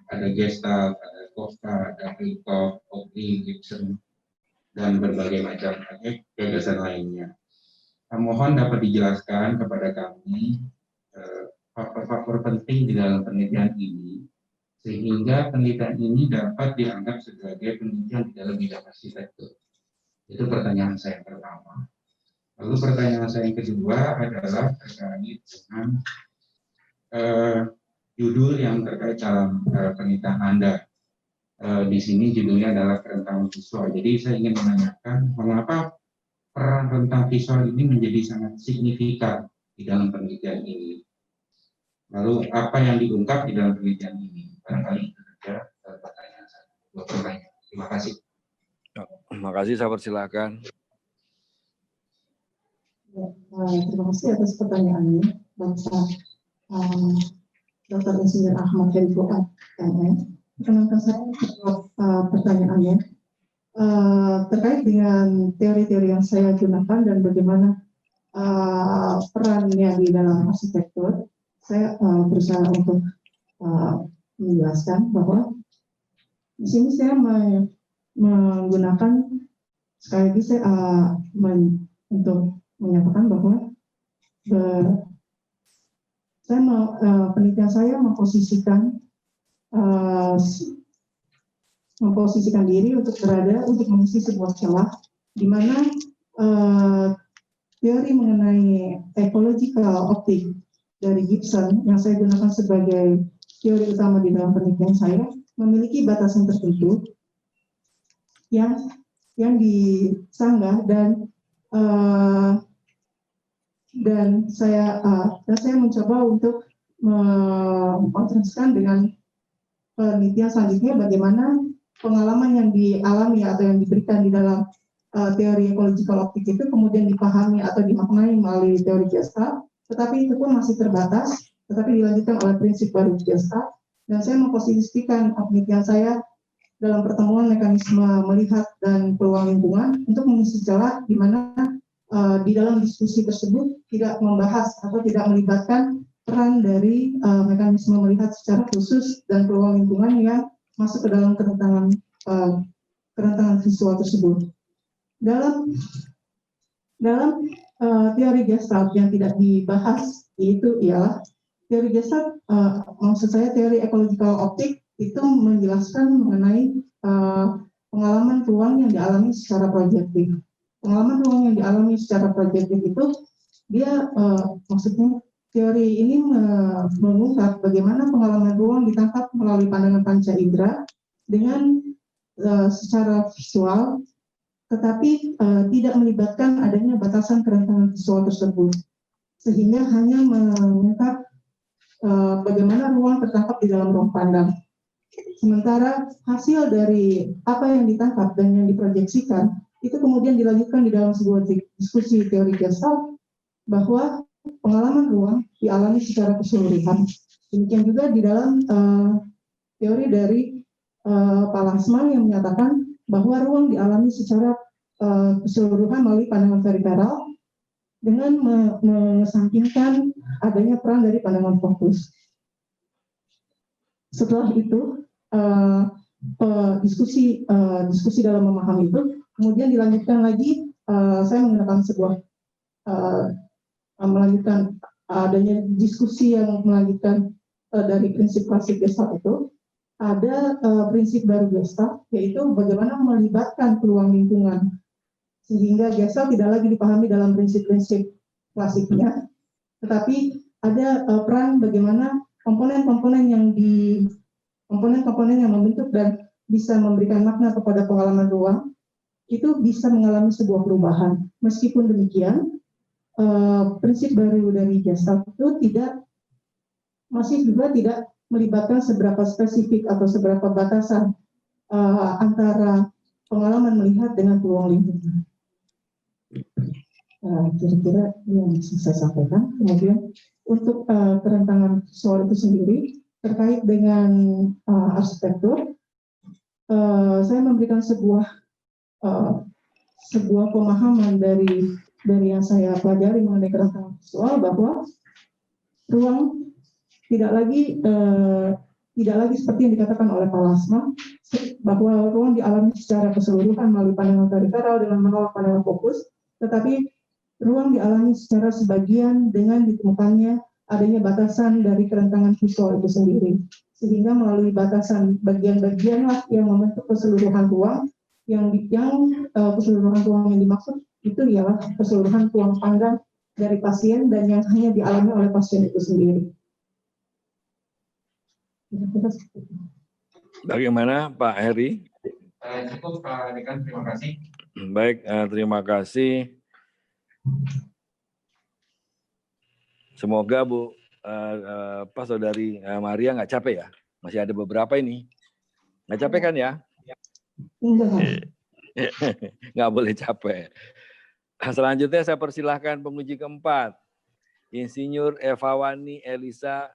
Ada Gestalt, ada Kafka, ada Hilcock, Oakley, Gibson, dan berbagai macam gagasan lainnya. Mohon dapat dijelaskan kepada kami faktor-faktor penting di dalam penelitian ini, sehingga penelitian ini dapat dianggap sebagai penelitian di dalam bidang arsitektur. Itu pertanyaan saya yang pertama. Lalu pertanyaan saya yang kedua adalah terkait dengan judul yang terkait dalam penelitian Anda. Di sini judulnya adalah kerentanan visual. Jadi saya ingin menanyakan mengapa peran rentang visual ini menjadi sangat signifikan di dalam penelitian ini. Lalu apa yang diungkap di dalam penelitian ini? Barangkali itu saja pertanyaan saya. Terima kasih. Terima kasih, saya persilakan. Terima kasih atas pertanyaannya, Bapak Dr. Insinyur Ahmad Heri Fuad, MM. Perkenankan saya menjawab pertanyaannya terkait dengan teori-teori yang saya gunakan dan bagaimana perannya di dalam arsitektur. Saya berusaha untuk menjelaskan bahwa di sini saya menggunakan sekali lagi saya untuk menyatakan bahwa penelitian saya memposisikan diri untuk mengisi sebuah celah di mana teori mengenai ecological optic dari Gibson yang saya gunakan sebagai teori utama di dalam penelitian saya memiliki batasan tertentu yang disanggah dan saya mencoba untuk mengkontraskan dengan penelitian selanjutnya bagaimana pengalaman yang dialami atau yang diberikan di dalam teori ecological optic itu kemudian dipahami atau dimaknai melalui teori Gestalt, tetapi itu pun masih terbatas, tetapi dilanjutkan oleh prinsip baru Gestalt, dan saya memposisikan penelitian saya dalam pertemuan mekanisme melihat dan peluang lingkungan untuk mengisi celah di mana di dalam diskusi tersebut tidak membahas atau tidak melibatkan peran dari mekanisme melihat secara khusus dan peluang lingkungan yang masuk ke dalam kerentanan visual tersebut. Dalam teori Gestalt yang tidak dibahas itu ialah teori Gestalt, maksud saya teori ecological optic itu menjelaskan mengenai pengalaman peluang yang dialami secara proyektif. Pengalaman peluang yang dialami secara proyektif itu dia maksudnya teori ini mengungkap bagaimana pengalaman ruang ditangkap melalui pandangan panca indera dengan secara visual, tetapi tidak melibatkan adanya batasan kerentanan visual tersebut, sehingga hanya mengungkap bagaimana ruang tertangkap di dalam ruang pandang. Sementara hasil dari apa yang ditangkap dan yang diproyeksikan itu kemudian dilanjutkan di dalam sebuah diskusi teori Gestalt bahwa pengalaman ruang dialami secara keseluruhan. Demikian juga di dalam teori dari Pallasmaa yang menyatakan bahwa ruang dialami secara keseluruhan melalui pandangan peripheral dengan mengesampingkan adanya peran dari pandangan fokus. Setelah itu diskusi dalam memahami itu kemudian dilanjutkan lagi. Saya menggunakan melanjutkan adanya diskusi yang melanjutkan dari prinsip klasik Gestalt itu ada prinsip baru Gestalt, yaitu bagaimana melibatkan peluang lingkungan sehingga Gestalt tidak lagi dipahami dalam prinsip-prinsip klasiknya, tetapi ada peran bagaimana komponen-komponen yang membentuk dan bisa memberikan makna kepada pengalaman ruang itu bisa mengalami sebuah perubahan. Meskipun demikian, prinsip baru dari Gestalt itu masih juga tidak melibatkan seberapa spesifik atau seberapa batasan antara pengalaman melihat dengan peluang lingkungan. Kira-kira yang bisa saya sampaikan. Kemudian untuk kerentanan visual itu sendiri terkait dengan arsitektur, saya memberikan sebuah pemahaman dari yang saya pelajari mengenai kerentanan visual bahwa ruang tidak lagi seperti yang dikatakan oleh Pallasmaa bahwa ruang dialami secara keseluruhan melalui pandangan peripheral dengan menolak pandangan fokus, tetapi ruang dialami secara sebagian dengan ditemukannya adanya batasan dari kerentangan visual itu sendiri. Sehingga melalui batasan bagian-bagianlah yang membentuk keseluruhan ruang, yang keseluruhan ruang yang dimaksud itu ialah keseluruhan ruang pandang dari pasien dan yang hanya dialami oleh pasien itu sendiri. Bagaimana Pak Heri? Cukup Pak Dekan, terima kasih. Baik, terima kasih. Semoga Bu Pak Saudari Maria nggak capek ya. Masih ada beberapa ini. Nggak capek kan ya? Nggak boleh capek. Selanjutnya saya persilahkan penguji keempat. Insinyur Evawani Elisa,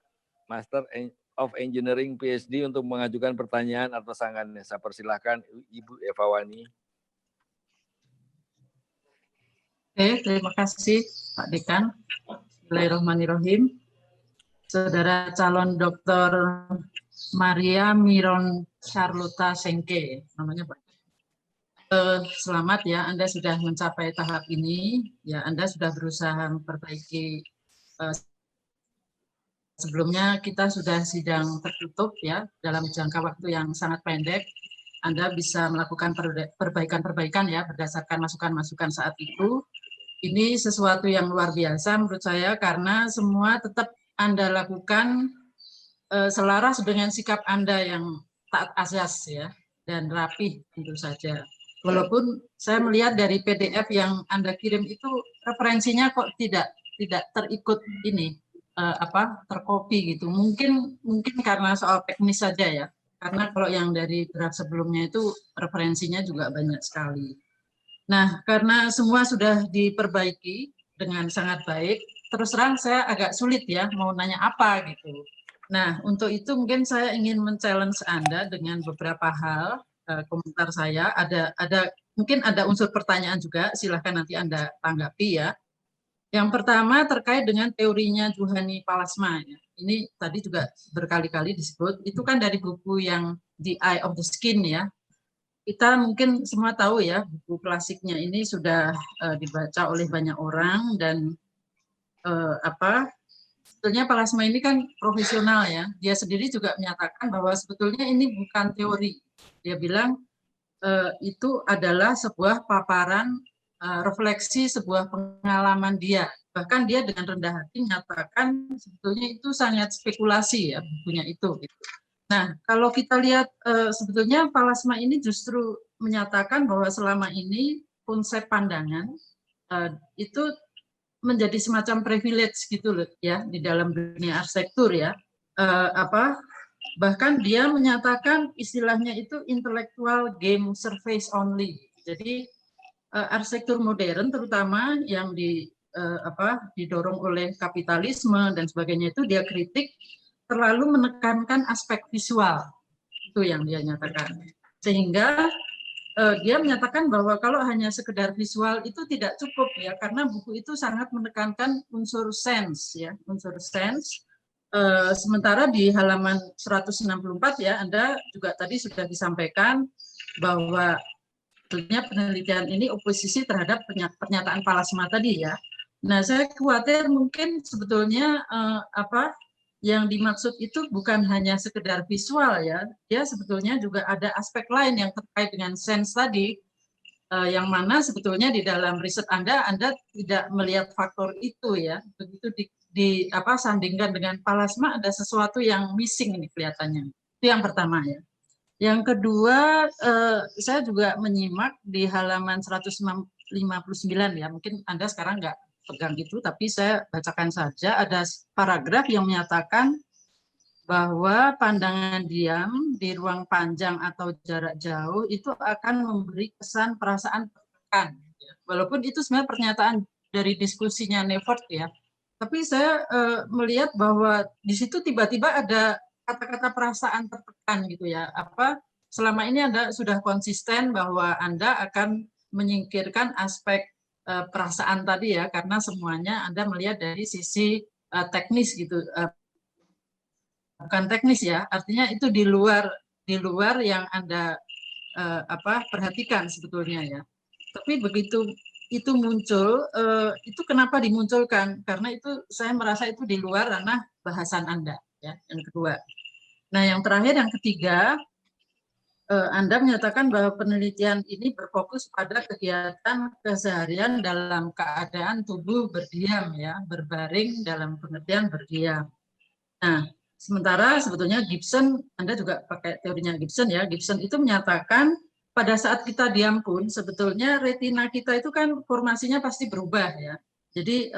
Master of Engineering PhD untuk mengajukan pertanyaan atau pasangannya. Saya persilahkan Ibu Evawani. Oke, terima kasih Pak Dekan. Bismillahirrahmanirrahim. Saudara calon Dr. Maria Miron Charlotta Sengke, namanya Pak. Selamat ya, Anda sudah mencapai tahap ini. Ya, Anda sudah berusaha memperbaiki. Sebelumnya kita sudah sidang tertutup ya, dalam jangka waktu yang sangat pendek. Anda bisa melakukan perbaikan-perbaikan ya berdasarkan masukan-masukan saat itu. Ini sesuatu yang luar biasa menurut saya karena semua tetap Anda lakukan selaras dengan sikap Anda yang taat azas ya dan rapih tentu saja. Walaupun saya melihat dari PDF yang Anda kirim itu referensinya kok tidak terikut ini terkopi gitu. Mungkin karena soal teknis saja ya. Karena kalau yang dari draft sebelumnya itu referensinya juga banyak sekali. Nah, karena semua sudah diperbaiki dengan sangat baik, terus terang saya agak sulit ya mau nanya apa gitu. Nah, untuk itu mungkin saya ingin men-challenge Anda dengan beberapa hal. Komentar saya mungkin ada unsur pertanyaan juga, silahkan nanti Anda tanggapi ya. Yang pertama terkait dengan teorinya Juhani Palasma ya. Ini tadi juga berkali-kali disebut, itu kan dari buku yang The Eye of the Skin ya. Kita mungkin semua tahu ya, buku klasiknya ini sudah dibaca oleh banyak orang dan sebetulnya Palasma ini kan profesional ya. Dia sendiri juga menyatakan bahwa sebetulnya ini bukan teori. Dia bilang itu adalah sebuah paparan refleksi sebuah pengalaman dia. Bahkan dia dengan rendah hati menyatakan sebetulnya itu sangat spekulasi ya bukunya itu. Gitu. Nah, kalau kita lihat sebetulnya Palasma ini justru menyatakan bahwa selama ini konsep pandangan itu menjadi semacam privilege gitu loh ya di dalam dunia arsitektur ya. Bahkan dia menyatakan istilahnya itu intellectual game surface only. Jadi arsitektur modern terutama yang didorong oleh kapitalisme dan sebagainya itu dia kritik terlalu menekankan aspek visual. Itu yang dia nyatakan. Sehingga dia menyatakan bahwa kalau hanya sekedar visual itu tidak cukup ya karena buku itu sangat menekankan unsur sense ya, unsur sense. Sementara di halaman 164 ya Anda juga tadi sudah disampaikan bahwa penelitian ini oposisi terhadap pernyataan Palasma tadi ya. Nah, saya khawatir mungkin sebetulnya yang dimaksud itu bukan hanya sekedar visual ya, dia sebetulnya juga ada aspek lain yang terkait dengan sense tadi, yang mana sebetulnya di dalam riset Anda tidak melihat faktor itu ya. Begitu sandingkan dengan Palasma ada sesuatu yang missing ini kelihatannya. Itu yang pertama ya. Yang kedua, saya juga menyimak di halaman 159 ya, mungkin Anda sekarang nggak pegang itu, tapi saya bacakan saja, ada paragraf yang menyatakan bahwa pandangan diam di ruang panjang atau jarak jauh itu akan memberi kesan perasaan tertekan. Walaupun itu sebenarnya pernyataan dari diskusinya Nevert ya, tapi saya melihat bahwa di situ tiba-tiba ada kata-kata perasaan tertekan gitu ya. Selama ini Anda sudah konsisten bahwa Anda akan menyingkirkan aspek perasaan tadi ya, karena semuanya Anda melihat dari sisi teknis gitu. Bukan teknis ya, artinya itu di luar yang Anda perhatikan sebetulnya ya. Tapi begitu itu muncul, itu kenapa dimunculkan? Karena itu saya merasa itu di luar ranah bahasan Anda, ya. Yang kedua. Nah, yang terakhir, yang ketiga, Anda menyatakan bahwa penelitian ini berfokus pada kegiatan keseharian dalam keadaan tubuh berdiam, ya, berbaring dalam pengertian berdiam. Nah, sementara sebetulnya Gibson, Anda juga pakai teorinya Gibson, ya. Gibson itu menyatakan pada saat kita diam pun sebetulnya retina kita itu kan formasinya pasti berubah, ya. Jadi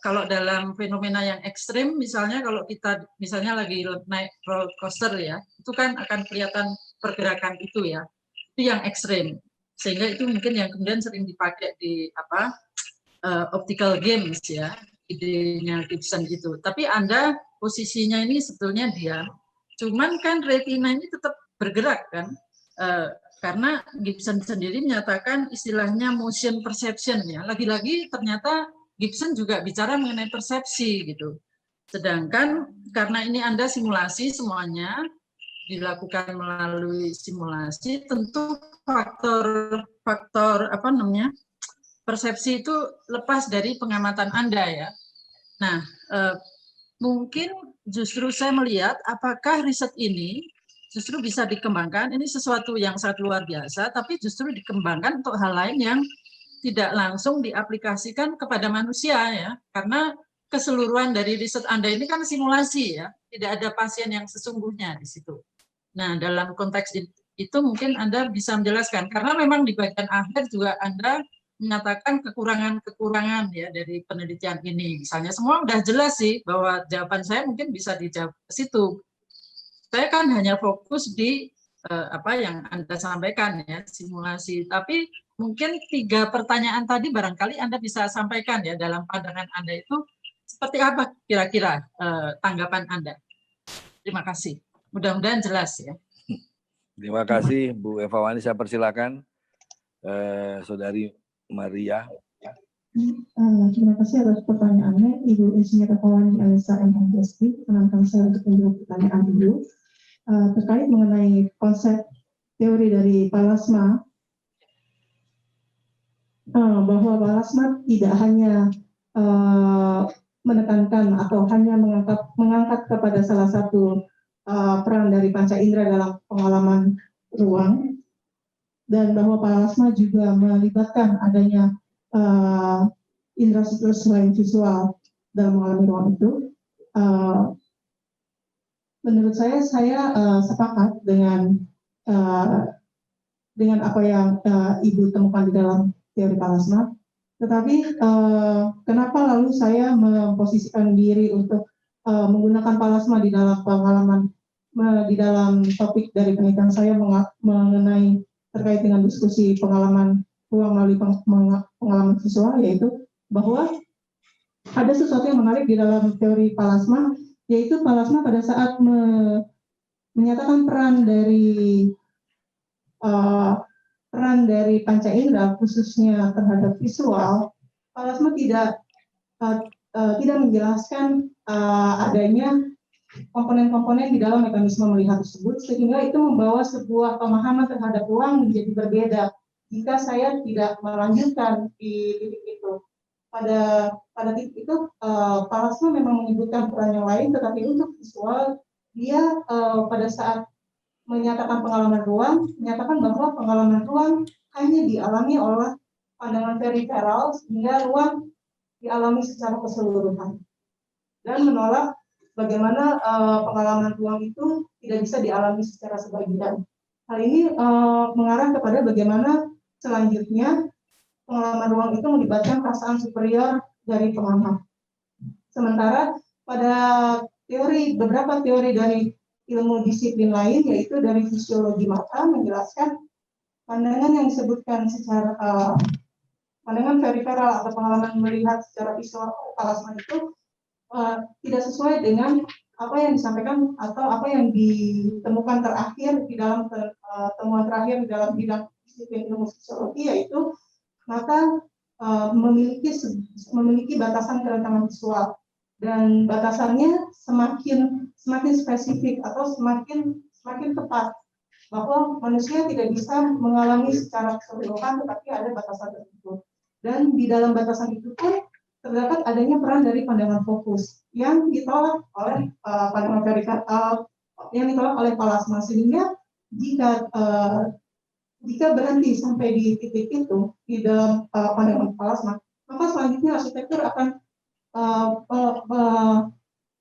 kalau dalam fenomena yang ekstrim, misalnya kalau kita misalnya lagi naik roller coaster, ya, itu kan akan kelihatan pergerakan itu, ya. Itu yang ekstrim. Sehingga itu mungkin yang kemudian sering dipakai di optical games, ya, idenya Gibson itu. Tapi Anda posisinya ini sebetulnya diam. Cuman kan retina ini tetap bergerak kan. Karena Gibson sendiri menyatakan istilahnya motion perception, ya. Lagi-lagi ternyata Gibson juga bicara mengenai persepsi gitu. Sedangkan karena ini Anda simulasi semuanya dilakukan melalui simulasi, tentu faktor persepsi itu lepas dari pengamatan Anda, ya. Nah, mungkin justru saya melihat apakah riset ini justru bisa dikembangkan, ini sesuatu yang sangat luar biasa, tapi justru dikembangkan untuk hal lain yang tidak langsung diaplikasikan kepada manusia, ya, karena keseluruhan dari riset Anda ini kan simulasi, ya, tidak ada pasien yang sesungguhnya di situ. Nah, dalam konteks itu mungkin Anda bisa menjelaskan, karena memang di bagian akhir juga Anda menyatakan kekurangan-kekurangan, ya, dari penelitian ini. Misalnya semua udah jelas sih bahwa jawaban saya mungkin bisa dijawab ke situ. Saya kan hanya fokus di apa yang Anda sampaikan, ya, simulasi. Tapi mungkin 3 pertanyaan tadi barangkali Anda bisa sampaikan, ya, dalam pandangan Anda itu seperti apa kira-kira tanggapan Anda. Terima kasih. Mudah-mudahan jelas, ya. Terima kasih Bu Eva Wani, saya persilakan Saudari Maria. Terima kasih atas pertanyaannya, Ibu Insinyur Eva Wani Alisa MHSD. Menantang saya untuk menjawab pertanyaan Ibu terkait mengenai konsep teori dari Pallasmaa, bahwa Pallasmaa tidak hanya menekankan atau hanya mengangkat kepada salah satu peran dari panca indera dalam pengalaman ruang, dan bahwa Pallasmaa juga melibatkan adanya indera selain visual dalam mengalami ruang itu. Menurut saya sepakat dengan apa yang Ibu temukan di dalam teori Pallasmaa. Tetapi kenapa lalu saya memposisikan diri untuk menggunakan Pallasmaa di dalam pengalaman, di dalam topik dari penelitian saya mengenai terkait dengan diskusi pengalaman ruang melalui pengalaman visual, yaitu bahwa ada sesuatu yang menarik di dalam teori Pallasmaa, yaitu Pallasmaa pada saat menyatakan peran dari panca indera khususnya terhadap visual. Pallasmaa tidak menjelaskan adanya komponen-komponen di dalam mekanisme melihat tersebut, sehingga itu membawa sebuah pemahaman terhadap ruang menjadi berbeda jika saya tidak melanjutkan di titik itu. Pada titik itu, Pallasmaa memang menyebutkan peran yang lain, tetapi untuk visual, dia pada saat menyatakan pengalaman ruang, menyatakan bahwa pengalaman ruang hanya dialami oleh pandangan periferal, sehingga ruang dialami secara keseluruhan. Dan menolak bagaimana pengalaman ruang itu tidak bisa dialami secara sebagian. Hal ini mengarah kepada bagaimana selanjutnya pengalaman ruang itu melibatkan perasaan superior dari pengamat. Sementara pada beberapa teori dari ilmu disiplin lain, yaitu dari fisiologi mata, menjelaskan pandangan yang disebutkan secara pandangan periferal atau pengalaman melihat secara visual Pallasmaa itu tidak sesuai dengan apa yang disampaikan atau apa yang ditemukan terakhir di dalam temuan terakhir di dalam bidang disiplin ilmu fisiologi, yaitu mata memiliki batasan kerentangan visual, dan batasannya semakin spesifik atau semakin tepat, bahwa manusia tidak bisa mengalami secara keseluruhan, tetapi ada batasan tersebut. Dan di dalam batasan itu pun terdapat adanya peran dari pandangan fokus yang ditolak oleh pandangan vertikal yang ditolak oleh Palasma, sehingga jika berhenti sampai di titik itu di dalam pandangan Palasma, maka selanjutnya arsitektur akan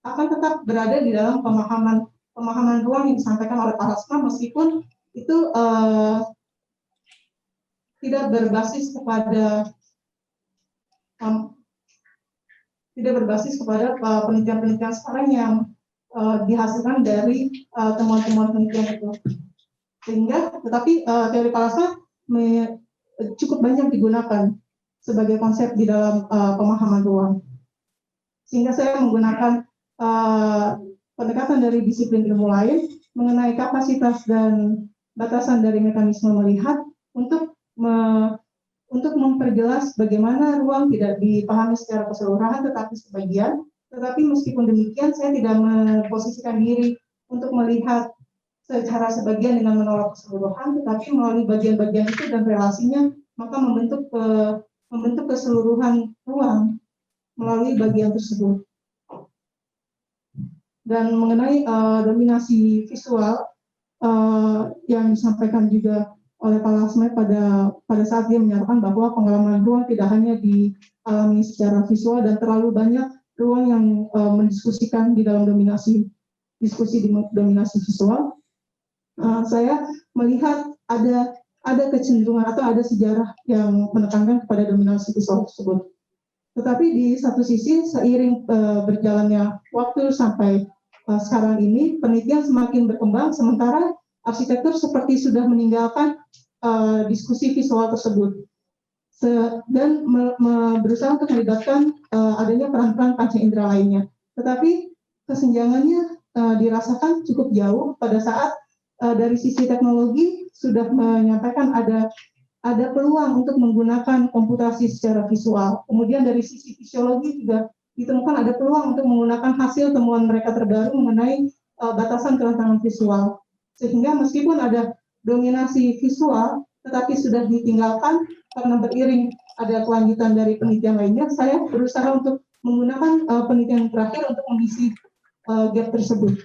tetap berada di dalam pemahaman ruang yang disampaikan oleh Palasma, meskipun itu tidak berbasis kepada penelitian-penelitian sekarang yang dihasilkan dari temuan-temuan penelitian itu. Tetapi teori Palasma cukup banyak digunakan sebagai konsep di dalam pemahaman ruang. Sehingga saya menggunakan pendekatan dari disiplin ilmu lain mengenai kapasitas dan batasan dari mekanisme melihat untuk memperjelas bagaimana ruang tidak dipahami secara keseluruhan tetapi sebagian. Tetapi meskipun demikian, saya tidak memposisikan diri untuk melihat secara sebagian dengan menolak keseluruhan, tetapi melalui bagian-bagian itu dan relasinya, maka membentuk keseluruhan ruang melalui bagian tersebut. Dan mengenai dominasi visual yang disampaikan juga oleh Palasma pada saat dia menyatakan bahwa pengalaman ruang tidak hanya dialami secara visual dan terlalu banyak ruang yang mendiskusikan di dalam diskusi di dominasi visual. Saya melihat ada kecenderungan atau ada sejarah yang menekankan kepada dominasi visual tersebut. Tetapi di satu sisi, seiring berjalannya waktu sampai sekarang ini, penelitian semakin berkembang, sementara arsitektur seperti sudah meninggalkan diskusi visual tersebut dan berusaha untuk melibatkan adanya peran-peran panca indera lainnya. Tetapi kesenjangannya dirasakan cukup jauh pada saat dari sisi teknologi sudah menyampaikan ada peluang untuk menggunakan komputasi secara visual. Kemudian dari sisi fisiologi juga ditemukan ada peluang untuk menggunakan hasil temuan mereka terbaru mengenai batasan kerentanan visual. Sehingga meskipun ada dominasi visual, tetapi sudah ditinggalkan karena beriring ada kelanjutan dari penelitian lainnya, saya berusaha untuk menggunakan penelitian terakhir untuk mengisi gap tersebut.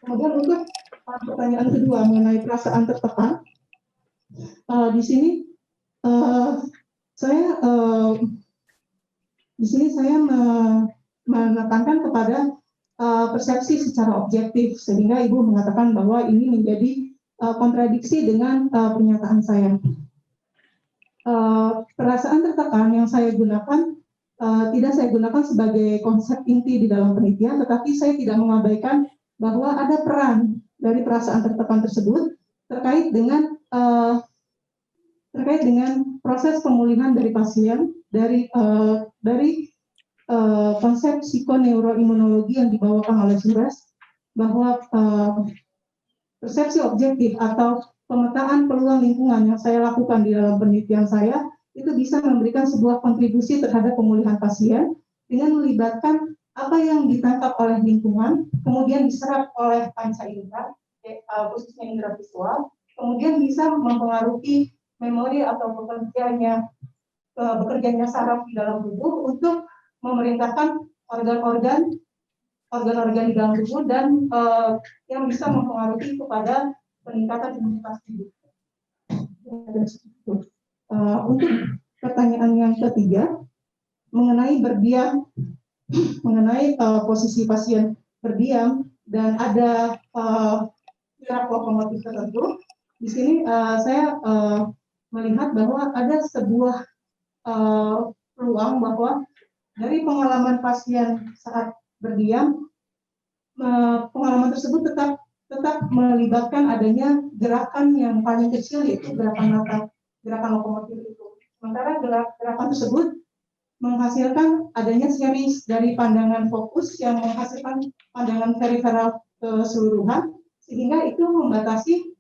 Kemudian untuk pertanyaan kedua mengenai perasaan tertekan, di sini saya menekankan kepada persepsi secara objektif, sehingga Ibu mengatakan bahwa ini menjadi kontradiksi dengan pernyataan saya. Perasaan tertekan yang saya gunakan tidak saya gunakan sebagai konsep inti di dalam penelitian, tetapi saya tidak mengabaikan bahwa ada peran dari perasaan tertekan tersebut terkait dengan proses pemulihan dari pasien dari konsep psikoneuroimunologi yang dibawakan oleh Suresh, bahwa persepsi objektif atau pemetaan peluang lingkungan yang saya lakukan di dalam penelitian saya itu bisa memberikan sebuah kontribusi terhadap pemulihan pasien dengan melibatkan apa yang ditangkap oleh lingkungan, kemudian diserap oleh panca indera, khususnya indera visual, kemudian bisa mempengaruhi memori atau bekerjanya saraf di dalam tubuh untuk memerintahkan organ-organ di dalam tubuh dan yang bisa mempengaruhi kepada peningkatan imunitas tubuh. Untuk pertanyaan yang ketiga mengenai berdiam, mengenai posisi pasien berdiam dan ada gerak lokomotif tertentu, di sini saya melihat bahwa ada sebuah peluang bahwa dari pengalaman pasien saat berdiam, pengalaman tersebut tetap melibatkan adanya gerakan yang paling kecil, yaitu gerakan lokomotif itu. Sementara gerakan tersebut menghasilkan adanya series dari pandangan fokus yang menghasilkan pandangan periferal keseluruhan, sehingga itu membatasi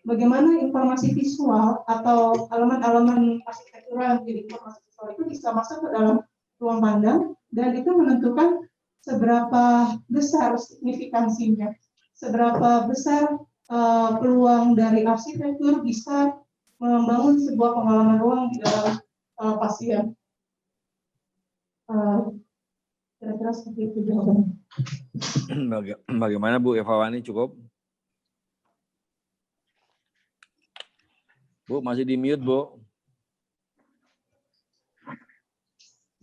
bagaimana informasi visual atau elemen-elemen arsitektural menjadi informasi visual itu bisa masuk ke dalam ruang pandang, dan itu menentukan seberapa besar signifikansinya, seberapa besar peluang dari arsitektur bisa membangun sebuah pengalaman ruang di dalam pasien. Kira-kira seperti itu jawabannya. Bagaimana Bu Evawani, cukup? Bu, masih di mute, Bu.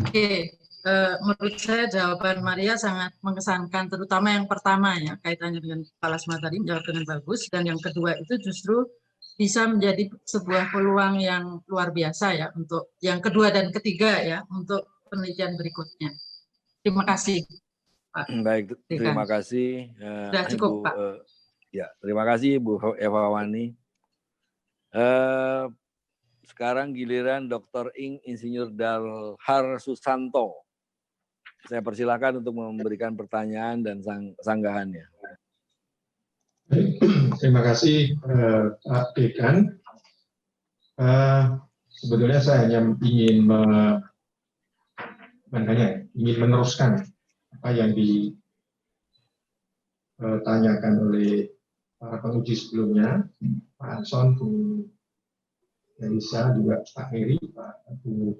Oke, menurut saya jawaban Maria sangat mengesankan, terutama yang pertama ya, kaitannya dengan Palasma tadi menjawab dengan bagus, dan yang kedua itu justru bisa menjadi sebuah peluang yang luar biasa ya untuk yang kedua dan ketiga ya untuk penelitian berikutnya. Terima kasih, Pak. Baik, terima kasih. Sudah cukup, Bu, Pak. Ya, terima kasih Bu Evawani. Sekarang giliran Dr. Ing Insinyur Dalhar Susanto. Saya persilakan untuk memberikan pertanyaan dan sanggahannya. Terima kasih Pak Dekan. Sebetulnya saya hanya ingin meneruskan apa yang ditanyakan oleh para penguji sebelumnya, Pak Anson, Bu Elisa, juga Pak Heri, Pak Bu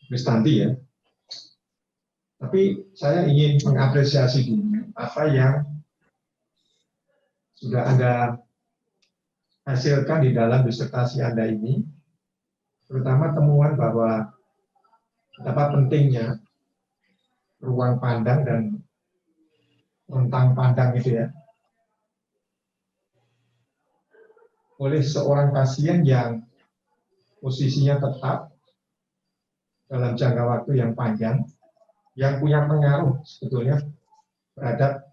Kristanti ya. Tapi saya ingin mengapresiasi dulu apa yang sudah Anda hasilkan di dalam disertasi Anda ini, terutama temuan bahwa betapa pentingnya ruang pandang dan rentang pandang itu ya, oleh seorang pasien yang posisinya tetap dalam jangka waktu yang panjang, yang punya pengaruh sebetulnya terhadap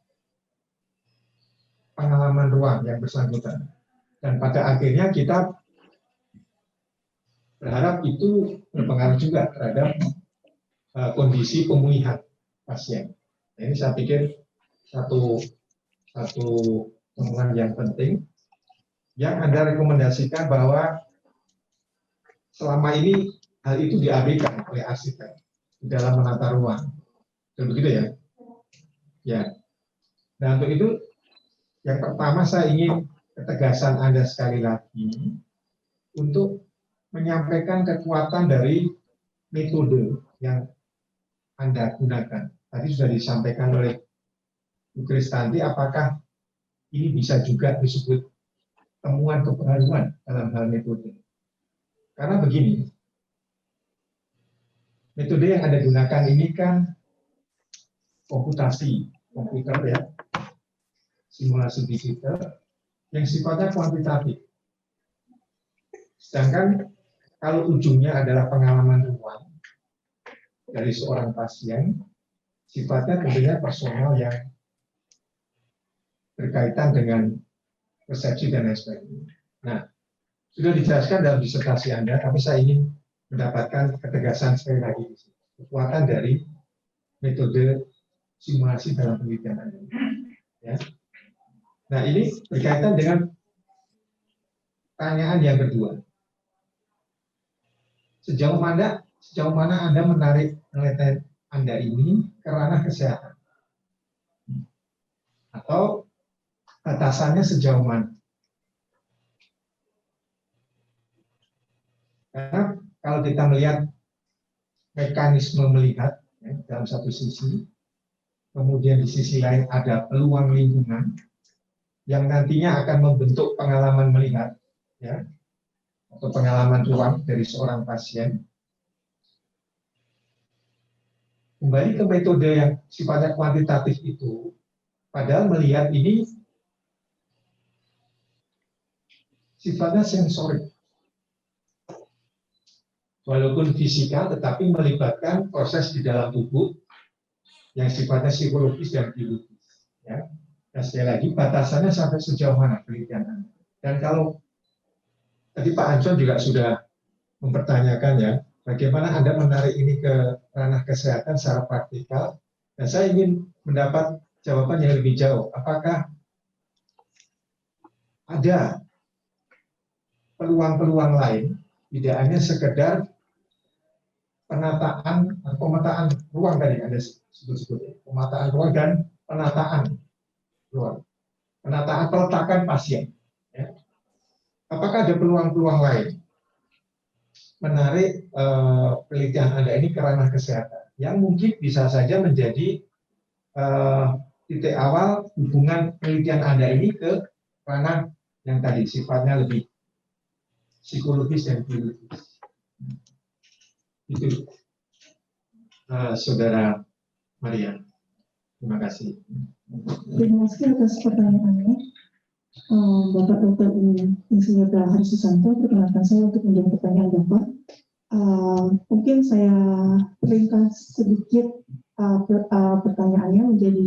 pengalaman ruang yang bersangkutan. Dan pada akhirnya kita berharap itu berpengaruh juga terhadap kondisi pemulihan pasien. Nah, ini saya pikir satu temuan yang penting yang Anda rekomendasikan bahwa selama ini hal itu diabaikan oleh arsitek di dalam menata ruang. Begitu ya? Ya. Nah, untuk itu yang pertama saya ingin ketegasan Anda sekali lagi untuk menyampaikan kekuatan dari metode yang Anda gunakan. Tadi sudah disampaikan oleh Bu Kristanti, apakah ini bisa juga disebut temuan kebaruan dalam hal metode? Karena begini, metode yang Anda gunakan ini kan komputasi, komputer ya, simulasi digital, yang sifatnya kuantitatif. Sedangkan kalau ujungnya adalah pengalaman ruang dari seorang pasien, sifatnya tentunya personal yang berkaitan dengan persepsi dan lain sebagainya. Nah, sudah dijelaskan dalam disertasi Anda, tapi saya ingin mendapatkan ketegasan sekali lagi di sini. Kekuatan dari metode simulasi dalam penelitian Anda. Ya. Nah, ini berkaitan dengan pertanyaan yang kedua. Sejauh mana Anda menarik penelitian Anda ini ke ranah kesehatan? Atau batasannya sejauh mana? Karena kalau kita melihat mekanisme melihat ya, dalam satu sisi, kemudian di sisi lain ada peluang lingkungan yang nantinya akan membentuk pengalaman melihat, ya, atau pengalaman ruang dari seorang pasien. Kembali ke metode yang sifatnya kuantitatif itu, padahal melihat ini sifatnya sensorik. Walaupun fisika, tetapi melibatkan proses di dalam tubuh yang sifatnya psikologis dan biologis. Ya. Dan sekali lagi, batasannya sampai sejauh mana penelitian Anda. Dan kalau tadi Pak Anson juga sudah mempertanyakan ya, bagaimana Anda menarik ini ke ranah kesehatan secara praktikal, dan saya ingin mendapat jawaban yang lebih jauh. Apakah ada peluang-peluang lain, tidak hanya sekedar pemetaan ruang tadi Anda sebut-sebut, pemetaan ruang dan penataan ruang, penataan peletakan pasien. Ya. Apakah ada peluang-peluang lain menarik penelitian Anda ini ke ranah kesehatan, yang mungkin bisa saja menjadi titik awal hubungan penelitian Anda ini ke ranah yang tadi sifatnya lebih psikologis dan biologis. Itu Saudara Maria. Terima kasih. Terima kasih atas pertanyaannya. Bapak Dr. Insinyur Dahar Susanto, perkenalkan saya untuk menjawab pertanyaan Bapak. Mungkin saya ringkas sedikit pertanyaannya menjadi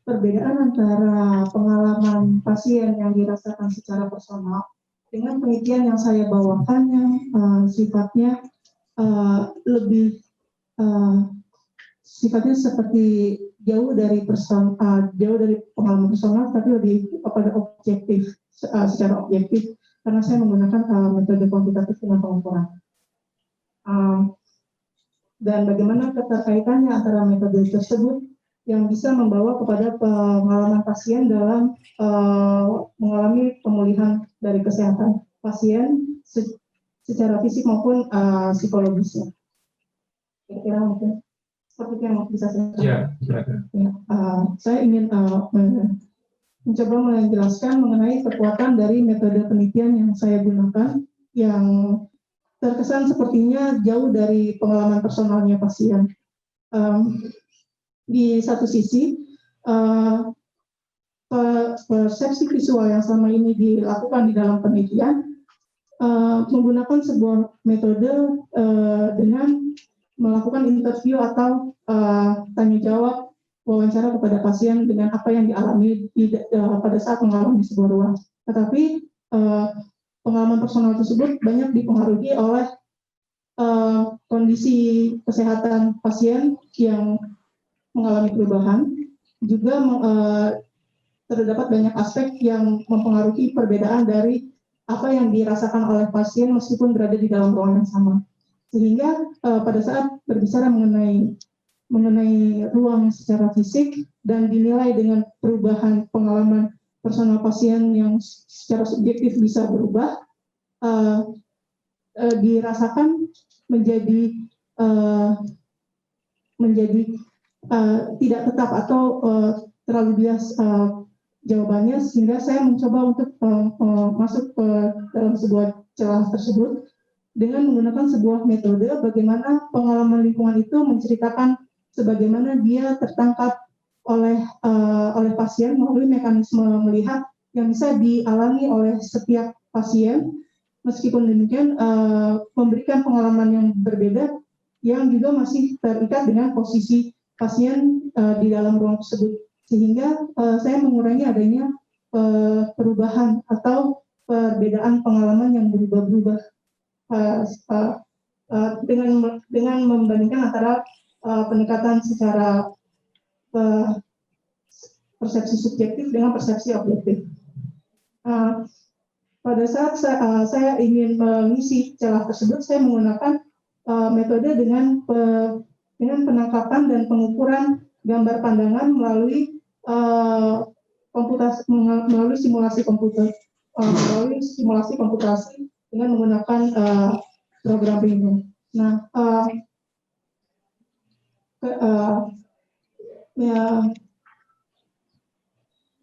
perbedaan antara pengalaman pasien yang dirasakan secara personal dengan penelitian yang saya bawakan yang sifatnya lebih sifatnya seperti jauh dari pengalaman personal, tapi lebih kepada objektif, secara objektif, karena saya menggunakan metode kuantitatif dengan pengukuran. Dan bagaimana keterkaitannya antara metode tersebut yang bisa membawa kepada pengalaman pasien dalam mengalami pemulihan dari kesehatan pasien secara fisik maupun psikologisnya. Kira-kira mungkin seperti yang bisa saya sampaikan. Ya, silakan. Ya, saya ingin mencoba menjelaskan mengenai kekuatan dari metode penelitian yang saya gunakan, yang terkesan sepertinya jauh dari pengalaman personalnya pasien. Di satu sisi, persepsi visual yang selama ini dilakukan di dalam penelitian menggunakan sebuah metode dengan melakukan interview atau tanya jawab wawancara kepada pasien dengan apa yang dialami pada saat mengalami sebuah ruang. Tetapi pengalaman personal tersebut banyak dipengaruhi oleh kondisi kesehatan pasien yang mengalami perubahan. Juga terdapat banyak aspek yang mempengaruhi perbedaan dari apa yang dirasakan oleh pasien meskipun berada di dalam ruangan yang sama. Sehingga pada saat berbicara mengenai ruang secara fisik dan dinilai dengan perubahan pengalaman personal pasien yang secara subjektif bisa berubah, dirasakan menjadi tidak tetap atau terlalu bias jawabannya, sehingga saya mencoba untuk masuk ke dalam sebuah celah tersebut dengan menggunakan sebuah metode bagaimana pengalaman lingkungan itu menceritakan sebagaimana dia tertangkap oleh pasien melalui mekanisme melihat yang bisa dialami oleh setiap pasien. Meskipun demikian, memberikan pengalaman yang berbeda yang juga masih terikat dengan posisi pasien di dalam ruang tersebut, sehingga saya mengurangi adanya perubahan atau perbedaan pengalaman yang berubah-ubah dengan membandingkan antara pendekatan secara persepsi subjektif dengan persepsi objektif. Pada saat saya ingin mengisi celah tersebut, saya menggunakan metode dengan penangkapan dan pengukuran gambar pandangan melalui simulasi komputasi dengan menggunakan program Rhino. Nah,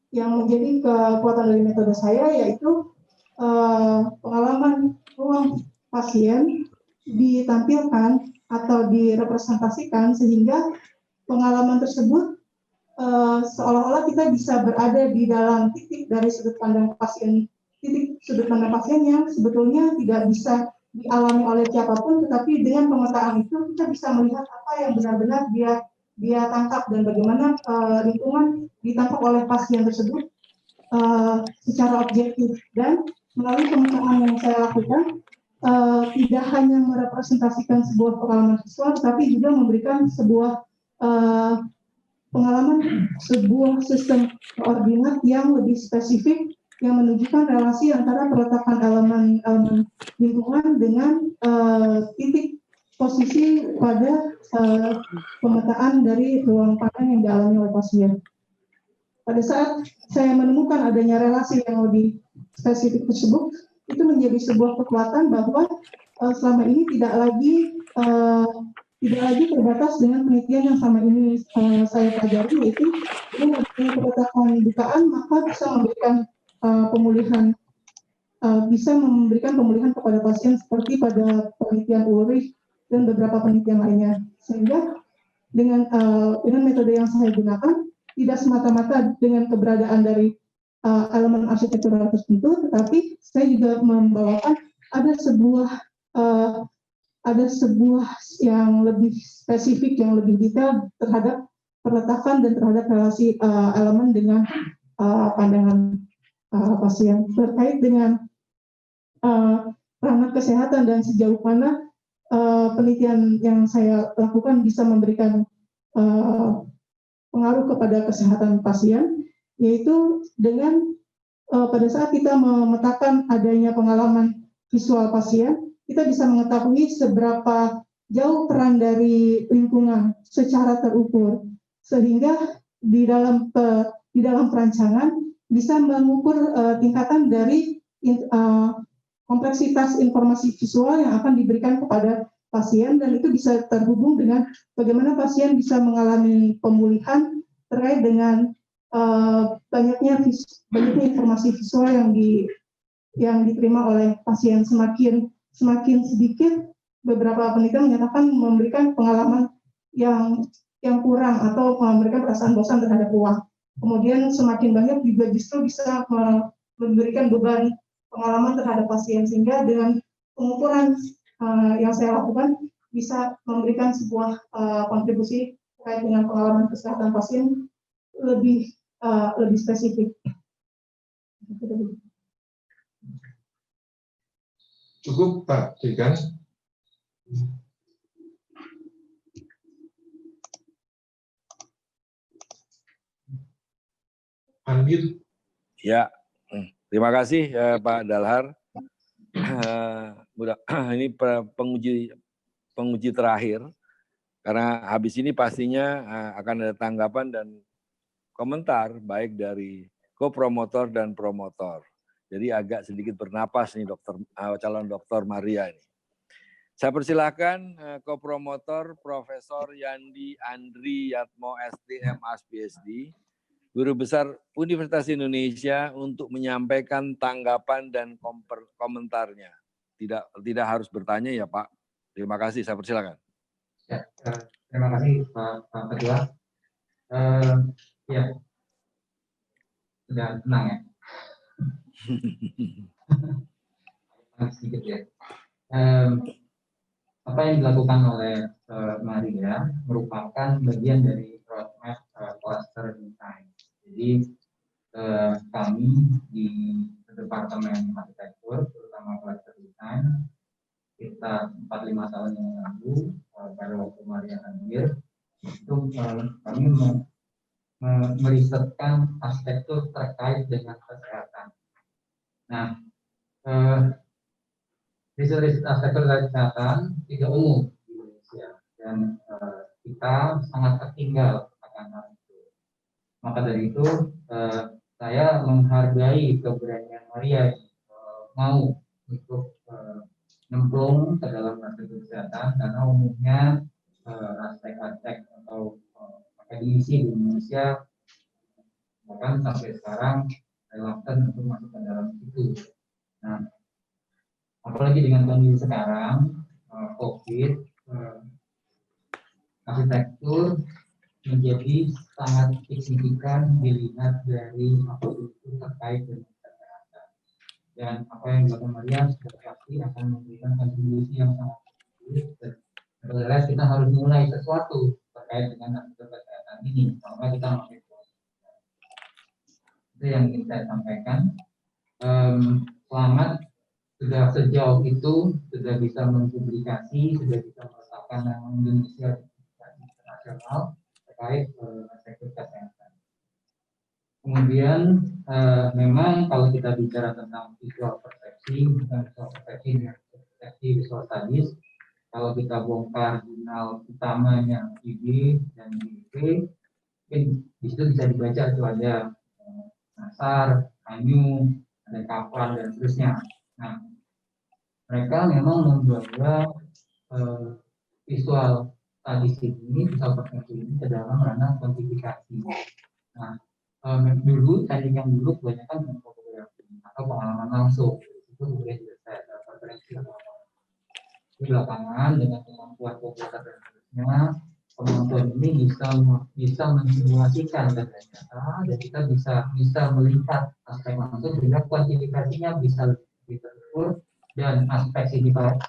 yang menjadi kekuatan dari metode saya yaitu pengalaman ruang pasien ditampilkan atau direpresentasikan sehingga pengalaman tersebut seolah-olah kita bisa berada di dalam titik dari sudut pandang pasien yang sebetulnya tidak bisa dialami oleh siapapun, tetapi dengan pemetaan itu kita bisa melihat apa yang benar-benar dia tangkap dan bagaimana lingkungan ditangkap oleh pasien tersebut secara objektif. Dan melalui pemetaan yang saya lakukan, tidak hanya merepresentasikan sebuah pengalaman visual, tapi juga memberikan sebuah pengalaman, sebuah sistem koordinat yang lebih spesifik yang menunjukkan relasi antara peletakan elemen lingkungan dengan titik posisi pada pemetaan dari ruang pandang yang dialami oleh pasien. Pada saat saya menemukan adanya relasi yang lebih spesifik tersebut, itu menjadi sebuah kekuatan bahwa selama ini tidak lagi terbatas dengan penelitian yang selama ini saya pelajari, yaitu dengan adanya kebijakan bukaan maka bisa memberikan pemulihan kepada pasien seperti pada penelitian Ulrich dan beberapa penelitian lainnya. Sehingga dengan metode yang saya gunakan tidak semata-mata dengan keberadaan dari elemen arsitektural tertentu, tetapi saya juga membawakan ada sebuah yang lebih spesifik, yang lebih detail terhadap peletakan dan terhadap relasi elemen dengan pandangan pasien terkait dengan ranah kesehatan dan sejauh mana penelitian yang saya lakukan bisa memberikan pengaruh kepada kesehatan pasien, yaitu dengan pada saat kita memetakan adanya pengalaman visual pasien, kita bisa mengetahui seberapa jauh peran dari lingkungan secara terukur, sehingga di dalam perancangan bisa mengukur tingkatan dari kompleksitas informasi visual yang akan diberikan kepada pasien, dan itu bisa terhubung dengan bagaimana pasien bisa mengalami pemulihan terkait dengan banyaknya informasi visual yang diterima oleh pasien. Semakin sedikit, beberapa penelitian menyatakan memberikan pengalaman yang kurang atau memberikan perasaan bosan terhadap ruang. Kemudian semakin banyak juga justru bisa memberikan beban pengalaman terhadap pasien, sehingga dengan pengukuran yang saya lakukan bisa memberikan sebuah kontribusi terkait dengan pengalaman kesehatan pasien lebih spesifik. Cukup Pak Dekan. Unmute. Ya, terima kasih Pak Dalhar. Ini penguji terakhir, karena habis ini pastinya akan ada tanggapan dan komentar baik dari kopromotor dan promotor. Jadi agak sedikit bernapas nih calon dokter Maria ini. Saya persilahkan kopromotor Profesor Yandi Andri Yatmo STM PhD, Guru Besar Universitas Indonesia, untuk menyampaikan tanggapan dan komentarnya. Tidak harus bertanya ya Pak. Terima kasih, saya persilakan. Ya, terima kasih Pak Ketua. Ya, sudah tenang ya. Sedikit ya. Apa yang dilakukan oleh Maria merupakan bagian dari roadmap cluster design. Jadi kami di Departemen Arsitektur, terutama cluster design, kita 4-5 tahun yang lalu pada waktu Maria hadir, itu kami merisetkan arsitektur terkait dengan kesehatan. Nah, riset arsitektur terkait kesehatan tidak umum di Indonesia, dan kita sangat tertinggal akan hal itu. Maka dari itu, saya menghargai keberanian Maria mau untuk nyemplung ke dalam arsitektur kesehatan, karena umumnya arsitek-arsitek atau akademisi di Indonesia bahkan sampai sekarang relevan untuk masuk ke dalam itu. Nah, apalagi dengan kondisi sekarang COVID, arsitektur menjadi sangat signifikan dilihat dari apa itu terkait dengan kesehatan. Dan apa yang dilakukan Maria sudah pasti akan memberikan kontribusi yang sangat bagus, dan nevertheless kita harus mulai sesuatu terkait dengan arsitektur kesehatan ini, karena kita masih itu yang ingin saya sampaikan. Selamat sudah sejauh itu sudah bisa mempublikasi, sudah bisa meletakkan nama Indonesia internasional terkait arsitektur kesehatan. Kemudian memang kalau kita bicara tentang visual persepsi, bukan visual persepsi, persepsi visual studies, kalau kita bongkar jurnal utamanya IB dan IB, mungkin di situ bisa dibaca itu ada Nasar, Anyu, ada Kaplan, dan seterusnya. Nah, mereka memang membawa visual tadi ini, visual perspektif ini ke dalam ranah kuantifikasi. Nah, dulu teknik yang dulu kebanyakan dengan fotografi atau pengalaman langsung, itu kemudian saya referensi di belakangan dengan kemampuan komputer dan seterusnya, kemampuan ini bisa mensimulasikan data dan kita bisa melihat aspek langsung sehingga kuantifikasinya bisa lebih terukur dan aspek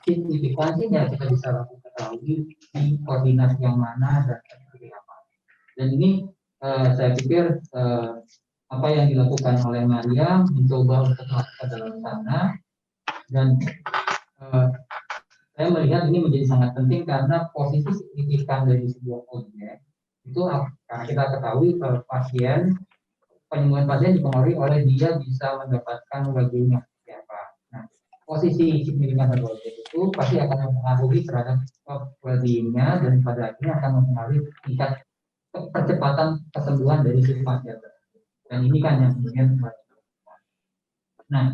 signifikansinya kita bisa lakukan ketahui di koordinat yang mana dan seperti apa. Dan ini saya pikir apa yang dilakukan oleh Maria mencoba untuk masuk ke dalam sana, dan saya melihat ini menjadi sangat penting karena posisi signifikan dari sebuah objek itu karena kita ketahui penyembuhan pasien dipengaruhi oleh dia bisa mendapatkan wajahnya seperti apa. Nah, posisi signifikan dari objek itu pasti akan mempengaruhi terhadap wajahnya dan pada akhirnya akan mempengaruhi tingkat percepatan kesembuhan dari si pasien. Dan ini kan yang kemudian. Nah,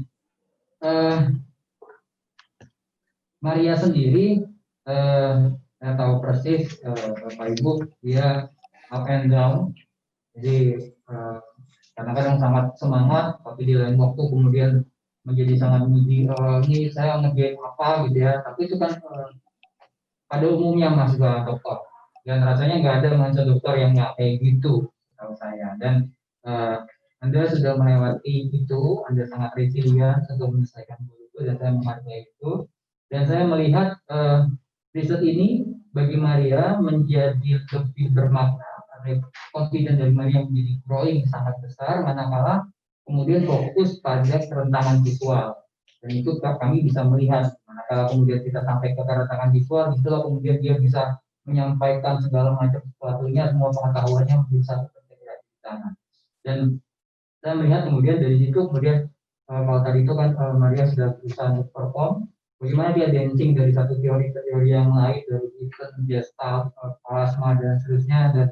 Maria sendiri, saya tahu persis Bapak Ibu, dia up and down, jadi kadang-kadang sangat semangat, tapi di lain waktu kemudian menjadi sangat muji, ini saya nge-game apa gitu ya, tapi itu kan pada umumnya mahasiswa dokter, dan rasanya nggak ada mahasiswa dokter yang nggak kayak gitu, tahu saya, dan Anda sudah melewati itu, Anda sangat resilient untuk menyelesaikan itu, dan saya menghargai itu. Dan saya melihat riset ini bagi Maria menjadi lebih bermakna, karena confidence dari Maria menjadi growing sangat besar, manakala kemudian fokus pada kerentanan visual. Dan itu kami bisa melihat, manakala kemudian kita sampai ke kerentanan visual, itulah kemudian dia bisa menyampaikan segala macam sesuatunya, semua pengetahuannya bisa terintegrasi di sana. Dan saya melihat kemudian dari situ, kemudian kalau tadi itu kan Maria sudah berusaha untuk perform, bagaimana dia dancing dari satu teori ke teori yang lain, dari Gestalt, plasma dan seterusnya, dan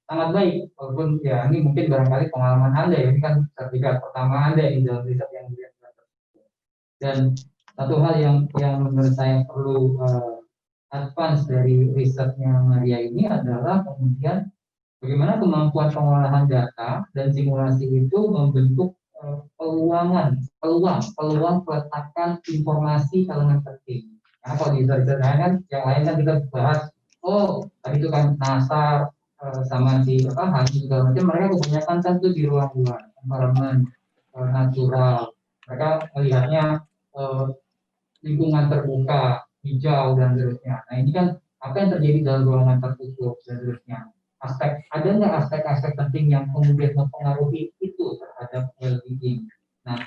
sangat baik. Walaupun ya ini mungkin barangkali pengalaman Anda ya, ini kan sertifikat pertama Anda di dalam riset yang dia. Dan satu hal yang menurut saya perlu advance dari risetnya Maria ini adalah kemudian bagaimana kemampuan pengolahan data dan simulasi itu membentuk peluang peletakan informasi elemen penting. Karena kalau di riset kan yang lain kan kita bahas, tadi itu kan NASA sama si Haji segala macam, mereka kebanyakan kan tuh di ruang-ruang environment natural, mereka melihatnya lingkungan terbuka, hijau dan seterusnya. Nah ini kan apa yang terjadi dalam ruangan tertutup dan seterusnya. Ada nggak aspek-aspek penting yang kemudian mempengaruhi itu terhadap well-being. Nah,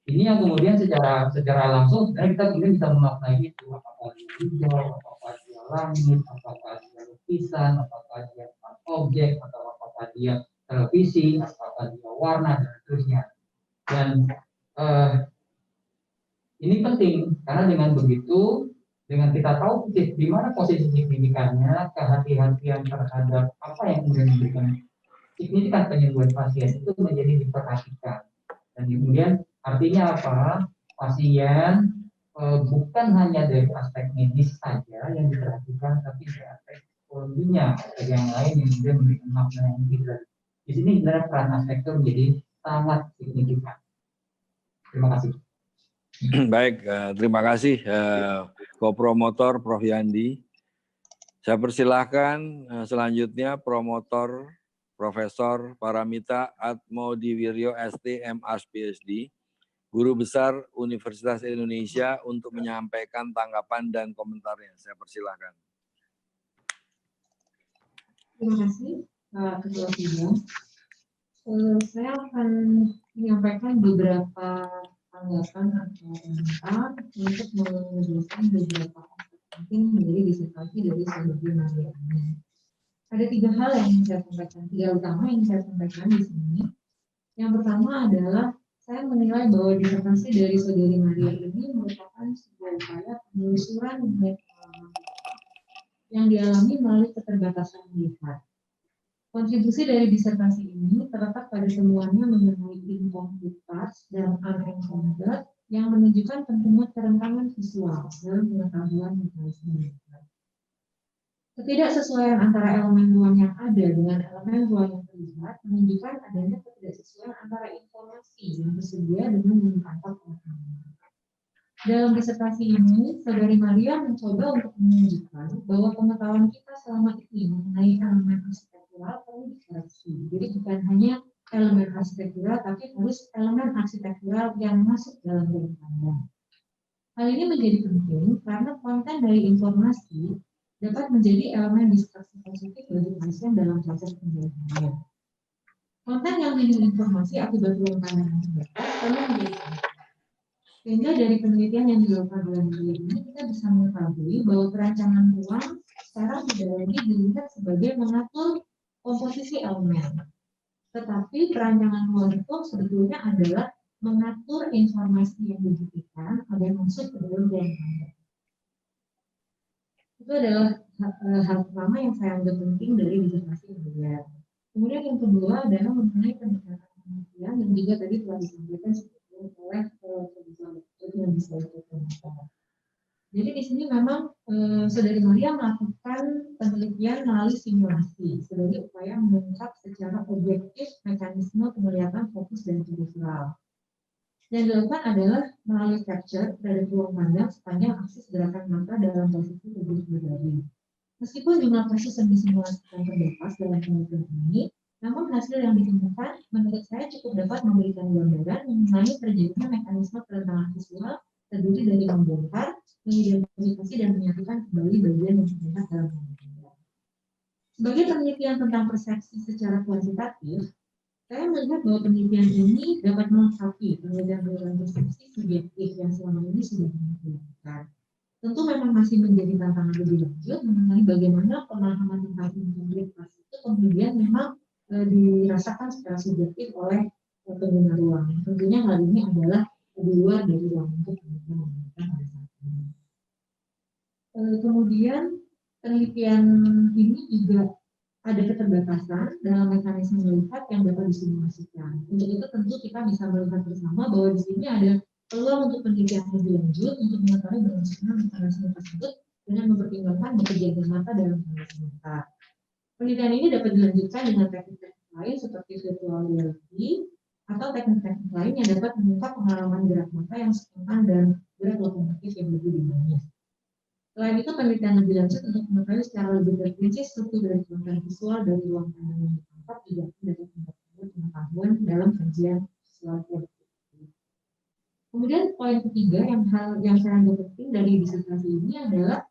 ini yang kemudian secara langsung sebenarnya kita kemudian bisa memaknai itu, apakah dia hijau, apakah dia langit, apakah dia lukisan, apakah dia objek, atau apakah dia televisi, apakah dia warna dan seterusnya. Dan ini penting karena dengan begitu, dengan kita tahu di mana posisi signifikannya, kehati-hatian terhadap apa yang kemudian memberikan signifikan penyembuhan pasien itu menjadi diperhatikan. Dan kemudian artinya apa? Pasien bukan hanya dari aspek medis saja yang diperhatikan, tapi dari aspek psikologinya, aspek yang lain yang kemudian memberikan makna yang tidak. Di sini sebenarnya peran aspek itu menjadi sangat signifikan. Terima kasih. Baik, terima kasih kopromotor Prof. Yandi. Saya persilahkan selanjutnya promotor Profesor Paramita Atmodiwiryo ST MAs PhD, Guru Besar Universitas Indonesia untuk menyampaikan tanggapan dan komentarnya. Saya persilahkan. Terima kasih Pak Ketua Sidang. Saya akan menyampaikan beberapa tanggapan atau komentar untuk menjelaskan beberapa aspek penting dari disertasi dari Saudari Maria ini. Ada 3 hal yang ingin saya sampaikan, 3 utama yang saya sampaikan di sini. Yang pertama adalah saya menilai bahwa disertasi dari Saudari Maria ini merupakan sebuah upaya penelusuran mengenai pengalaman yang dialami melalui keterbatasan melihat. Kontribusi dari disertasi ini terletak pada temuannya mengenai incomplete parts dan unencountered yang menunjukkan pentingnya kerentanan visual dalam pengetahuan mekanisme. Ketidaksesuaian antara elemen ruang yang ada dengan elemen ruang yang terlihat menunjukkan adanya ketidaksesuaian antara informasi yang tersedia dengan yang ditangkap oleh kamera. Dalam disertasi ini, Saudari Maria mencoba untuk menunjukkan bahwa pengetahuan kita selama ini mengenai elemen arsitektural perlu dikoreksi. Jadi bukan hanya elemen arsitektural, tapi harus elemen arsitektural yang masuk dalam ruang pandang. Hal ini menjadi penting karena konten dari informasi dapat menjadi elemen distraksi positif bagi pasien dalam proses penjelasannya. Konten yang minim informasi akibat ruang pandang yang terbatas perlu menjadi penting. Sehingga dari penelitian yang dilakukan oleh Maria ini, kita bisa mengetahui bahwa perancangan ruang sekarang tidak lagi dilihat sebagai mengatur komposisi elemen. Tetapi perancangan ruang itu sebetulnya adalah mengatur informasi yang dibutuhkan agar masuk ke dalam ruang pandang. Itu adalah hal pertama yang saya anggap penting dari disertasi Maria. Kemudian yang kedua adalah mengenai pendekatan penelitian yang juga tadi telah disampaikan oleh yang bisa dilakukan. Jadi di sini memang Saudari Maria melakukan penelitian melalui simulasi sebagai upaya mengungkap secara objektif mekanisme penglihatan fokus dan visual. Yang dilakukan adalah melalui capture dari ruang pandang sepanjang aksis gerakan mata dalam posisi berdiri berbaring. Meskipun jumlah kasus yang disimulasikan terbatas dalam penelitian ini, namun hasil yang ditemukan menurut saya cukup dapat memberikan gambaran mengenai terjadinya mekanisme kerentanan visual terdiri dari membongkar, mengidentifikasi dan menyatukan kembali bagian yang terlihat dalam penelitian. Sebagai penelitian tentang persepsi secara kuantitatif, saya melihat bahwa penelitian ini dapat melengkapi penelitian persepsi subjektif yang selama ini sudah dilakukan. Tentu memang masih menjadi tantangan lebih lanjut mengenai bagaimana pemahaman tentang integritas itu kemudian memang dirasakan secara subjektif oleh pengguna ruang. Tentunya hal ini adalah di luar dari ruang untuk penelitian pada saat ini. Kemudian penelitian ini juga ada keterbatasan dalam mekanisme melihat yang dapat disimulasikan. Untuk itu tentu kita bisa melihat bersama bahwa di sini ada peluang untuk penelitian lebih lanjut untuk mengetahui berlangsungnya mekanisme tersebut dengan mempertimbangkan bekerja mata dalam kondisi mata. Penelitian ini dapat dilanjutkan dengan teknik-teknik lain seperti virtual reality atau teknik-teknik lain yang dapat mengungkap pengalaman gerak mata yang spontan dan gerak lokomotif yang lebih dinamis. Selain itu, penelitian lebih lanjut untuk mengetahui secara lebih terperinci struktur dari konten visual dari ruang pandang yang ditangkap juga dapat memperoleh pengetahuan dalam kajian visual kualitatif. Kemudian poin ketiga yang saya anggap penting dari disertasi ini adalah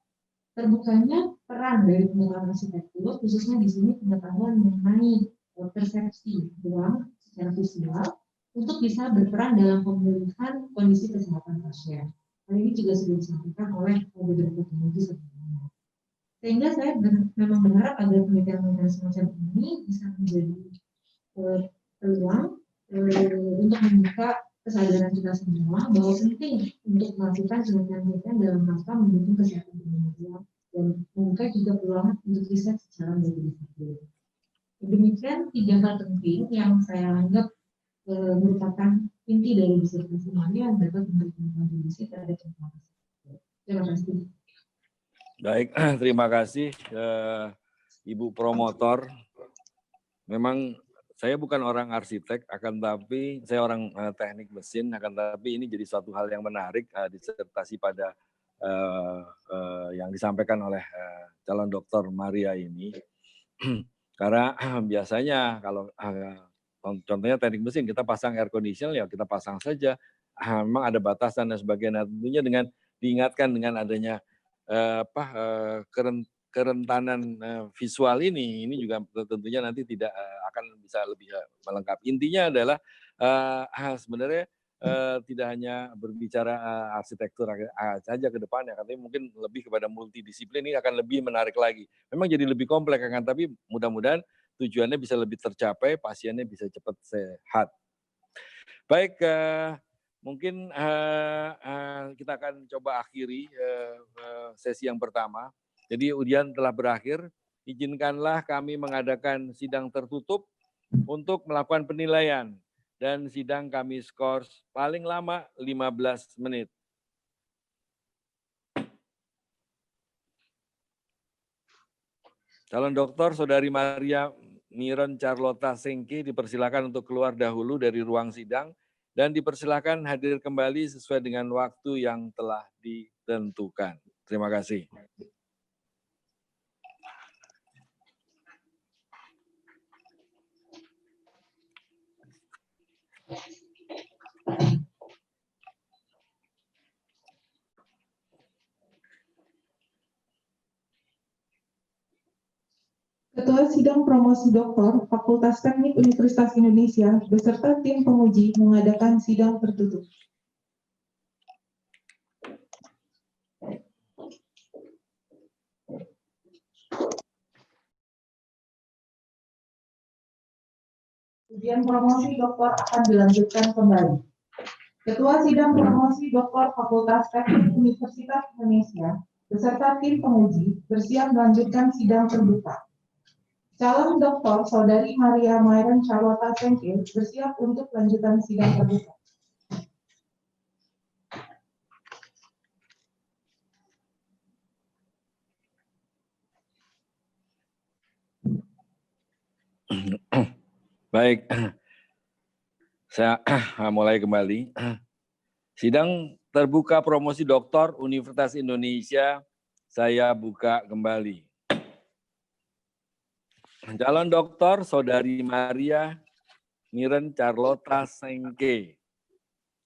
terbukanya peran dari pengetahuan arsitektur, khususnya di sini pengetahuan mengenai persepsi ruang secara visual untuk bisa berperan dalam pemulihan kondisi kesehatan pasien. Hal ini juga sudah disampaikan oleh beberapa peneliti sebelumnya. Sehingga saya memang berharap agar penelitian semacam ini bisa menjadi peluang untuk membuka kesadaran kita semua bahwa penting untuk melakukan penelitian dalam rangka mendukung kesehatan manusia dan membuka juga peluang untuk riset secara berdasarkan. Demikian 3 hal penting yang saya anggap merupakan inti dari disertasi Maria yang dapat memberikan kontribusi terhadap informasi. Terima kasih. Baik, terima kasih Ibu Promotor. Memang saya bukan orang arsitek, akan tapi saya orang teknik mesin, akan tapi ini jadi suatu hal yang menarik disertasi pada yang disampaikan oleh calon dokter Maria ini. Karena biasanya kalau contohnya teknik mesin, kita pasang air condition, ya kita pasang saja. Memang ada batasan dan sebagainya. Tentunya dengan diingatkan dengan adanya kerentanan visual ini juga tentunya nanti tidak akan bisa lebih melengkapi. Intinya adalah sebenarnya tidak hanya berbicara arsitektur saja ke depannya, tapi mungkin lebih kepada multidisiplin, ini akan lebih menarik lagi. Memang jadi lebih kompleks, kan, tapi mudah-mudahan tujuannya bisa lebih tercapai, pasiennya bisa cepat sehat. Baik, mungkin kita akan coba akhiri sesi yang pertama. Jadi ujian telah berakhir, izinkanlah kami mengadakan sidang tertutup untuk melakukan penilaian. dan sidang kami skors paling lama 15 menit. Calon doktor Saudari Maria Miron Charlotta Sengke dipersilakan untuk keluar dahulu dari ruang sidang dan dipersilakan hadir kembali sesuai dengan waktu yang telah ditentukan. Terima kasih. Ketua Sidang Promosi Doktor Fakultas Teknik Universitas Indonesia beserta tim penguji mengadakan sidang tertutup. Ujian promosi doktor akan dilanjutkan kembali. Ketua Sidang Promosi Doktor Fakultas Teknik Universitas Indonesia beserta tim penguji bersiap melanjutkan sidang terbuka. Calon doktor Saudari Maria Miron Charlotta Sengke bersiap untuk lanjutan sidang terbuka. Baik, saya mulai kembali. Sidang terbuka promosi doktor Universitas Indonesia, saya buka kembali. Calon doktor Saudari Maria Miron Charlotta Sengke.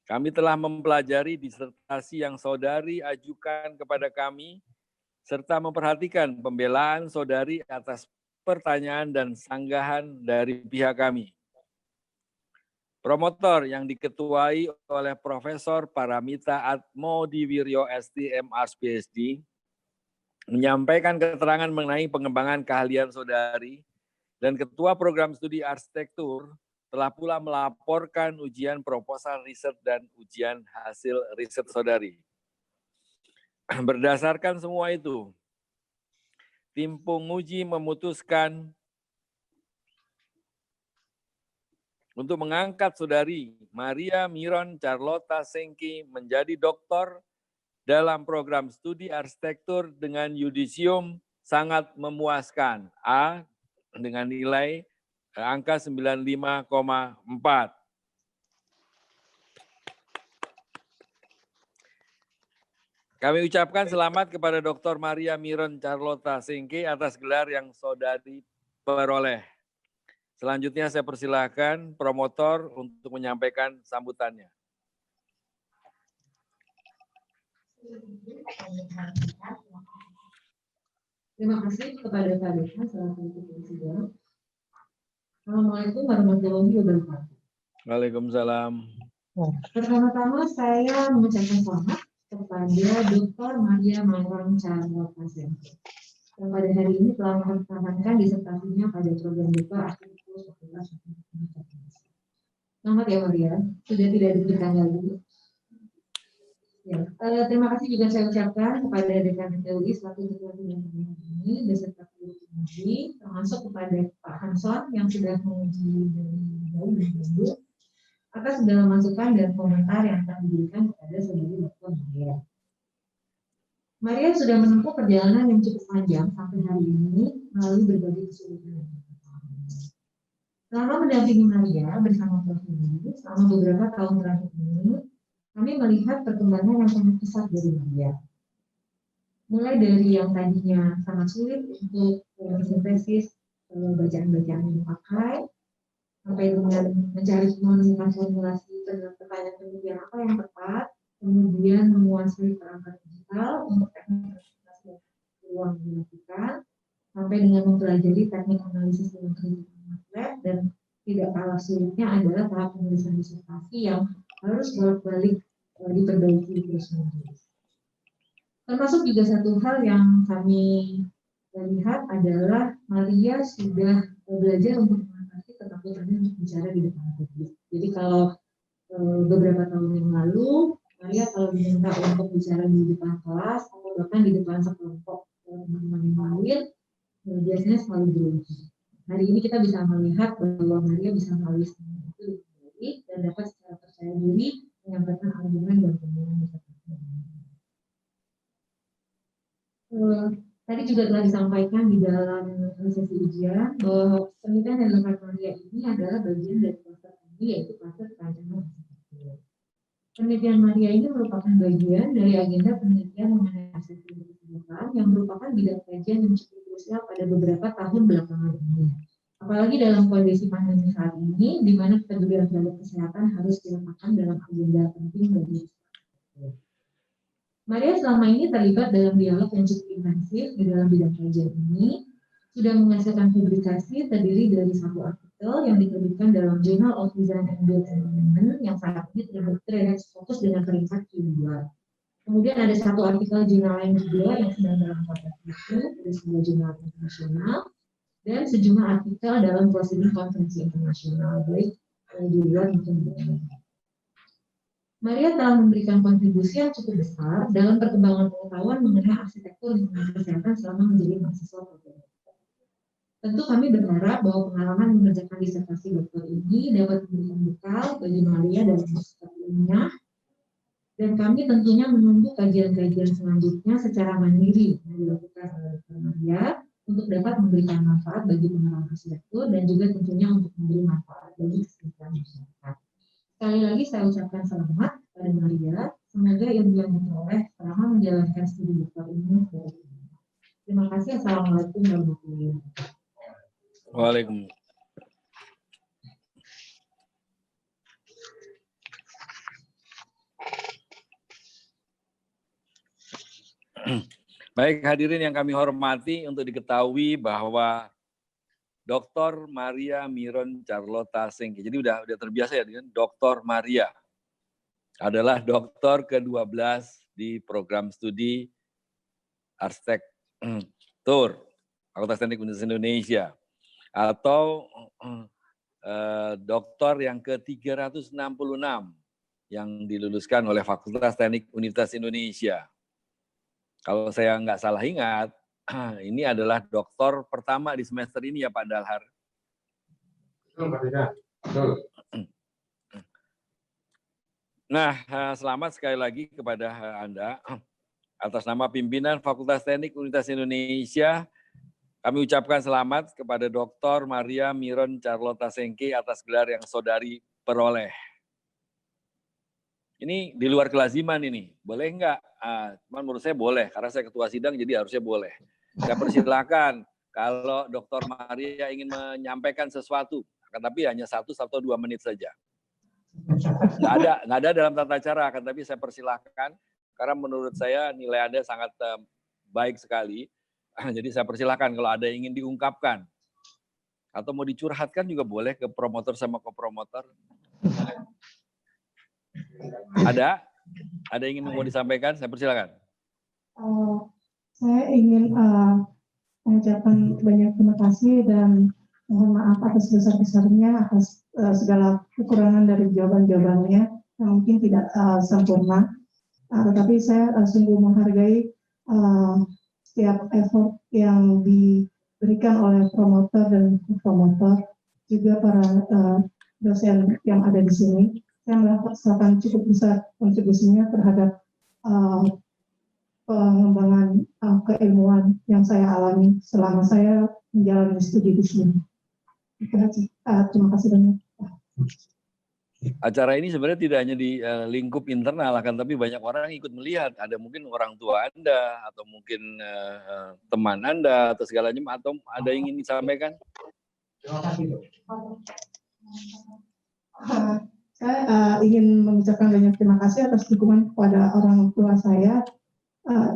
Kami telah mempelajari disertasi yang saudari ajukan kepada kami, serta memperhatikan pembelaan saudari atas pertanyaan dan sanggahan dari pihak kami. Promotor yang diketuai oleh Profesor Paramita Atmodiwiryo STMArs PhD menyampaikan keterangan mengenai pengembangan keahlian saudari, dan Ketua Program Studi Arsitektur telah pula melaporkan ujian proposal riset dan ujian hasil riset saudari. Berdasarkan semua itu, tim penguji memutuskan untuk mengangkat saudari Maria Miron Charlotta Sengke menjadi doktor dalam program studi arsitektur dengan yudisium sangat memuaskan, A, dengan nilai angka 95,4. Kami ucapkan selamat kepada Dr. Maria Miron Charlotta Sengke atas gelar yang saudari peroleh. Selanjutnya saya persilahkan promotor untuk menyampaikan sambutannya. Terima kasih kepada Pak Dekan selaku ketua sidang. Assalamualaikum warahmatullahi wabarakatuh. Waalaikumsalam. Pertama-tama saya mengucapkan selamat kepada Dr. Maria Miron Charlotta Sengke yang pada hari ini telah mempertahankan disertasinya pada program doktor arsitektur Fakultas Teknik Universitas Indonesia. Selamat ya Maria, sudah tidak diberikan lagi. Ya, terima kasih juga saya ucapkan kepada Dekan TUI selaku ketua sidang ini beserta seluruh penguji, termasuk kepada Pak Hanson yang sudah menguji dari jauh dan jauh atas segala masukan dan komentar yang telah diberikan kepada saudari Dr. Maria. Maria sudah menempuh perjalanan yang cukup panjang sampai hari ini melalui berbagai kesulitan. Selama mendampingi Maria bersama Prof. selama beberapa tahun terakhir ini, kami melihat perkembangan yang sangat pesat dari Maria. Mulai dari yang tadinya sangat sulit untuk sintesis bacaan-bacaan yang dipakai, sampai dengan mencari formulasi pertanyaan penelitian apa yang tepat, kemudian menguasai perangkat digital untuk teknik presentasi ruang dilakukan, sampai dengan mempelajari teknik analisis dengan kehidupan lab, dan tidak kalah sulitnya adalah tahap penulisan disertasi yang harus bolak-balik diperbaiki terus-menerus. Termasuk juga satu hal yang kami lihat adalah Maria sudah belajar untuk mengatasi ketakutannya untuk bicara di depan publik. Jadi kalau beberapa tahun yang lalu, Maria kalau diminta untuk bicara di depan kelas atau bahkan di depan sekelompok teman-teman yang lain, biasanya selalu grogi. Hari ini kita bisa melihat bahwa Maria bisa melalui semua itu dengan baik, dan dapat secara percaya diri menyampaikan argumen dan pembelaan disertasi. Tadi juga telah disampaikan di dalam sesi ujian bahwa penelitian yang dilakukan Maria ini adalah bagian dari kluster ini, yaitu kluster perancangan arsitektur. Penelitian Maria ini merupakan bagian dari agenda penelitian mengenai arsitektur kehidupan yang merupakan bidang kajian yang cukup krusial pada beberapa tahun belakangan ini. Apalagi dalam kondisi pandemi saat ini, di mana kepedulian terhadap kesehatan harus diletakkan dalam agenda penting bagi Maria selama ini terlibat dalam dialog yang cukup intensif di dalam bidang kajian ini, sudah menghasilkan publikasi terdiri dari satu artikel yang diterbitkan dalam Journal of Design and Built Environment yang saat ini terlihat fokus dengan peringkat Q2. Kemudian ada satu artikel jurnal lain juga yang sedang dalam proses itu, dari sebuah jurnal internasional, dan sejumlah artikel dalam prosedur konferensi internasional, baik di luar maupun di dalam. Maria telah memberikan kontribusi yang cukup besar dalam perkembangan pengetahuan mengenai arsitektur lingkungan kesehatan selama menjadi mahasiswa dokter. Tentu kami berharap bahwa pengalaman mengerjakan disertasi dokter ini dapat memberikan bekal bagi Maria dalam proses ilmiah, dan kami tentunya menunggu kajian-kajian selanjutnya secara mandiri yang dilakukan oleh Dr. Maria untuk dapat memberikan manfaat bagi pengembangan arsitektur dan juga tentunya untuk memberi manfaat bagi kesehatan masyarakat. Sekali lagi saya ucapkan selamat pada Maria. Semoga ilmu yang diperoleh selama menjalankan studi dokter ini baik. Terima kasih. Assalamualaikum warahmatullahi wabarakatuh. Waalaikumsalam. Baik hadirin yang kami hormati, untuk diketahui bahwa Dr. Maria Miron Charlotta Sengke. Jadi udah terbiasa ya dengan Dr. Maria. Adalah doktor ke-12 di program studi Arsitektur Fakultas Teknik Universitas Indonesia. Atau doktor yang ke-366 yang diluluskan oleh Fakultas Teknik Universitas Indonesia. Kalau saya nggak salah ingat, ini adalah doktor pertama di semester ini ya Pak Dalhar. Betul, Pak Tidak. Betul. Nah, selamat sekali lagi kepada Anda. Atas nama pimpinan Fakultas Teknik Universitas Indonesia, kami ucapkan selamat kepada Dr. Maria Miron Charlotta Sengke atas gelar yang saudari peroleh. Ini di luar kelaziman ini, boleh enggak? Cuman menurut saya boleh, karena saya ketua sidang jadi harusnya boleh. Saya persilakan kalau Dr. Maria ingin menyampaikan sesuatu, tapi hanya 1 atau 2 menit saja. Nggak ada dalam tata cara, tapi saya persilakan karena menurut saya nilai Anda sangat baik sekali. Jadi saya persilakan kalau ada yang ingin diungkapkan atau mau dicurhatkan juga boleh ke promotor sama kopromotor. Ada yang ingin mau disampaikan? Saya persilakan. Saya ingin mengucapkan banyak terima kasih dan mohon maaf atas besar-besarnya atas segala kekurangan dari jawaban-jawabannya yang mungkin tidak sempurna. Tetapi saya sungguh menghargai setiap effort yang diberikan oleh promotor dan promotor, juga para dosen yang ada di sini. Saya merasakan cukup besar kontribusinya terhadap pengembangan keilmuan yang saya alami selama saya menjalani studi di sini. Terima kasih banyak. Acara ini sebenarnya tidak hanya di lingkup internal, tapi banyak orang yang ikut melihat. Ada mungkin orang tua Anda, atau mungkin teman Anda, atau segalanya, atau ada yang ingin disampaikan? Terima kasih, Dok. Saya ingin mengucapkan banyak terima kasih atas dukungan kepada orang tua saya,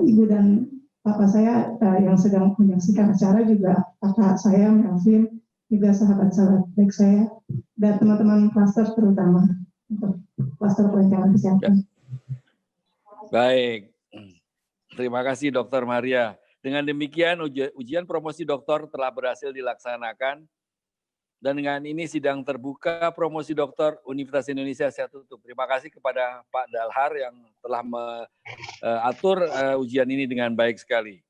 ibu dan bapak saya yang sedang menyaksikan acara, juga kakak saya, Melvin, juga sahabat-sahabat baik saya, dan teman-teman klaster terutama untuk klaster perencanaan kesehatan. Baik, terima kasih Dr. Maria. Dengan demikian ujian promosi doktor telah berhasil dilaksanakan. Dan dengan ini sidang terbuka promosi doktor Universitas Indonesia saya tutup. Terima kasih kepada Pak Dalhar yang telah mengatur ujian ini dengan baik sekali.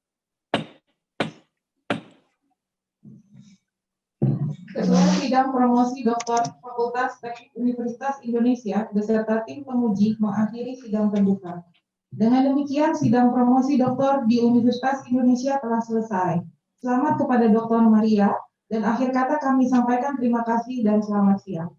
Ketua Sidang Promosi Doktor Fakultas Teknik Universitas Indonesia beserta tim penguji mengakhiri sidang terbuka. Dengan demikian, sidang promosi doktor di Universitas Indonesia telah selesai. Selamat kepada Dr. Maria, dan akhir kata kami sampaikan terima kasih dan selamat siang.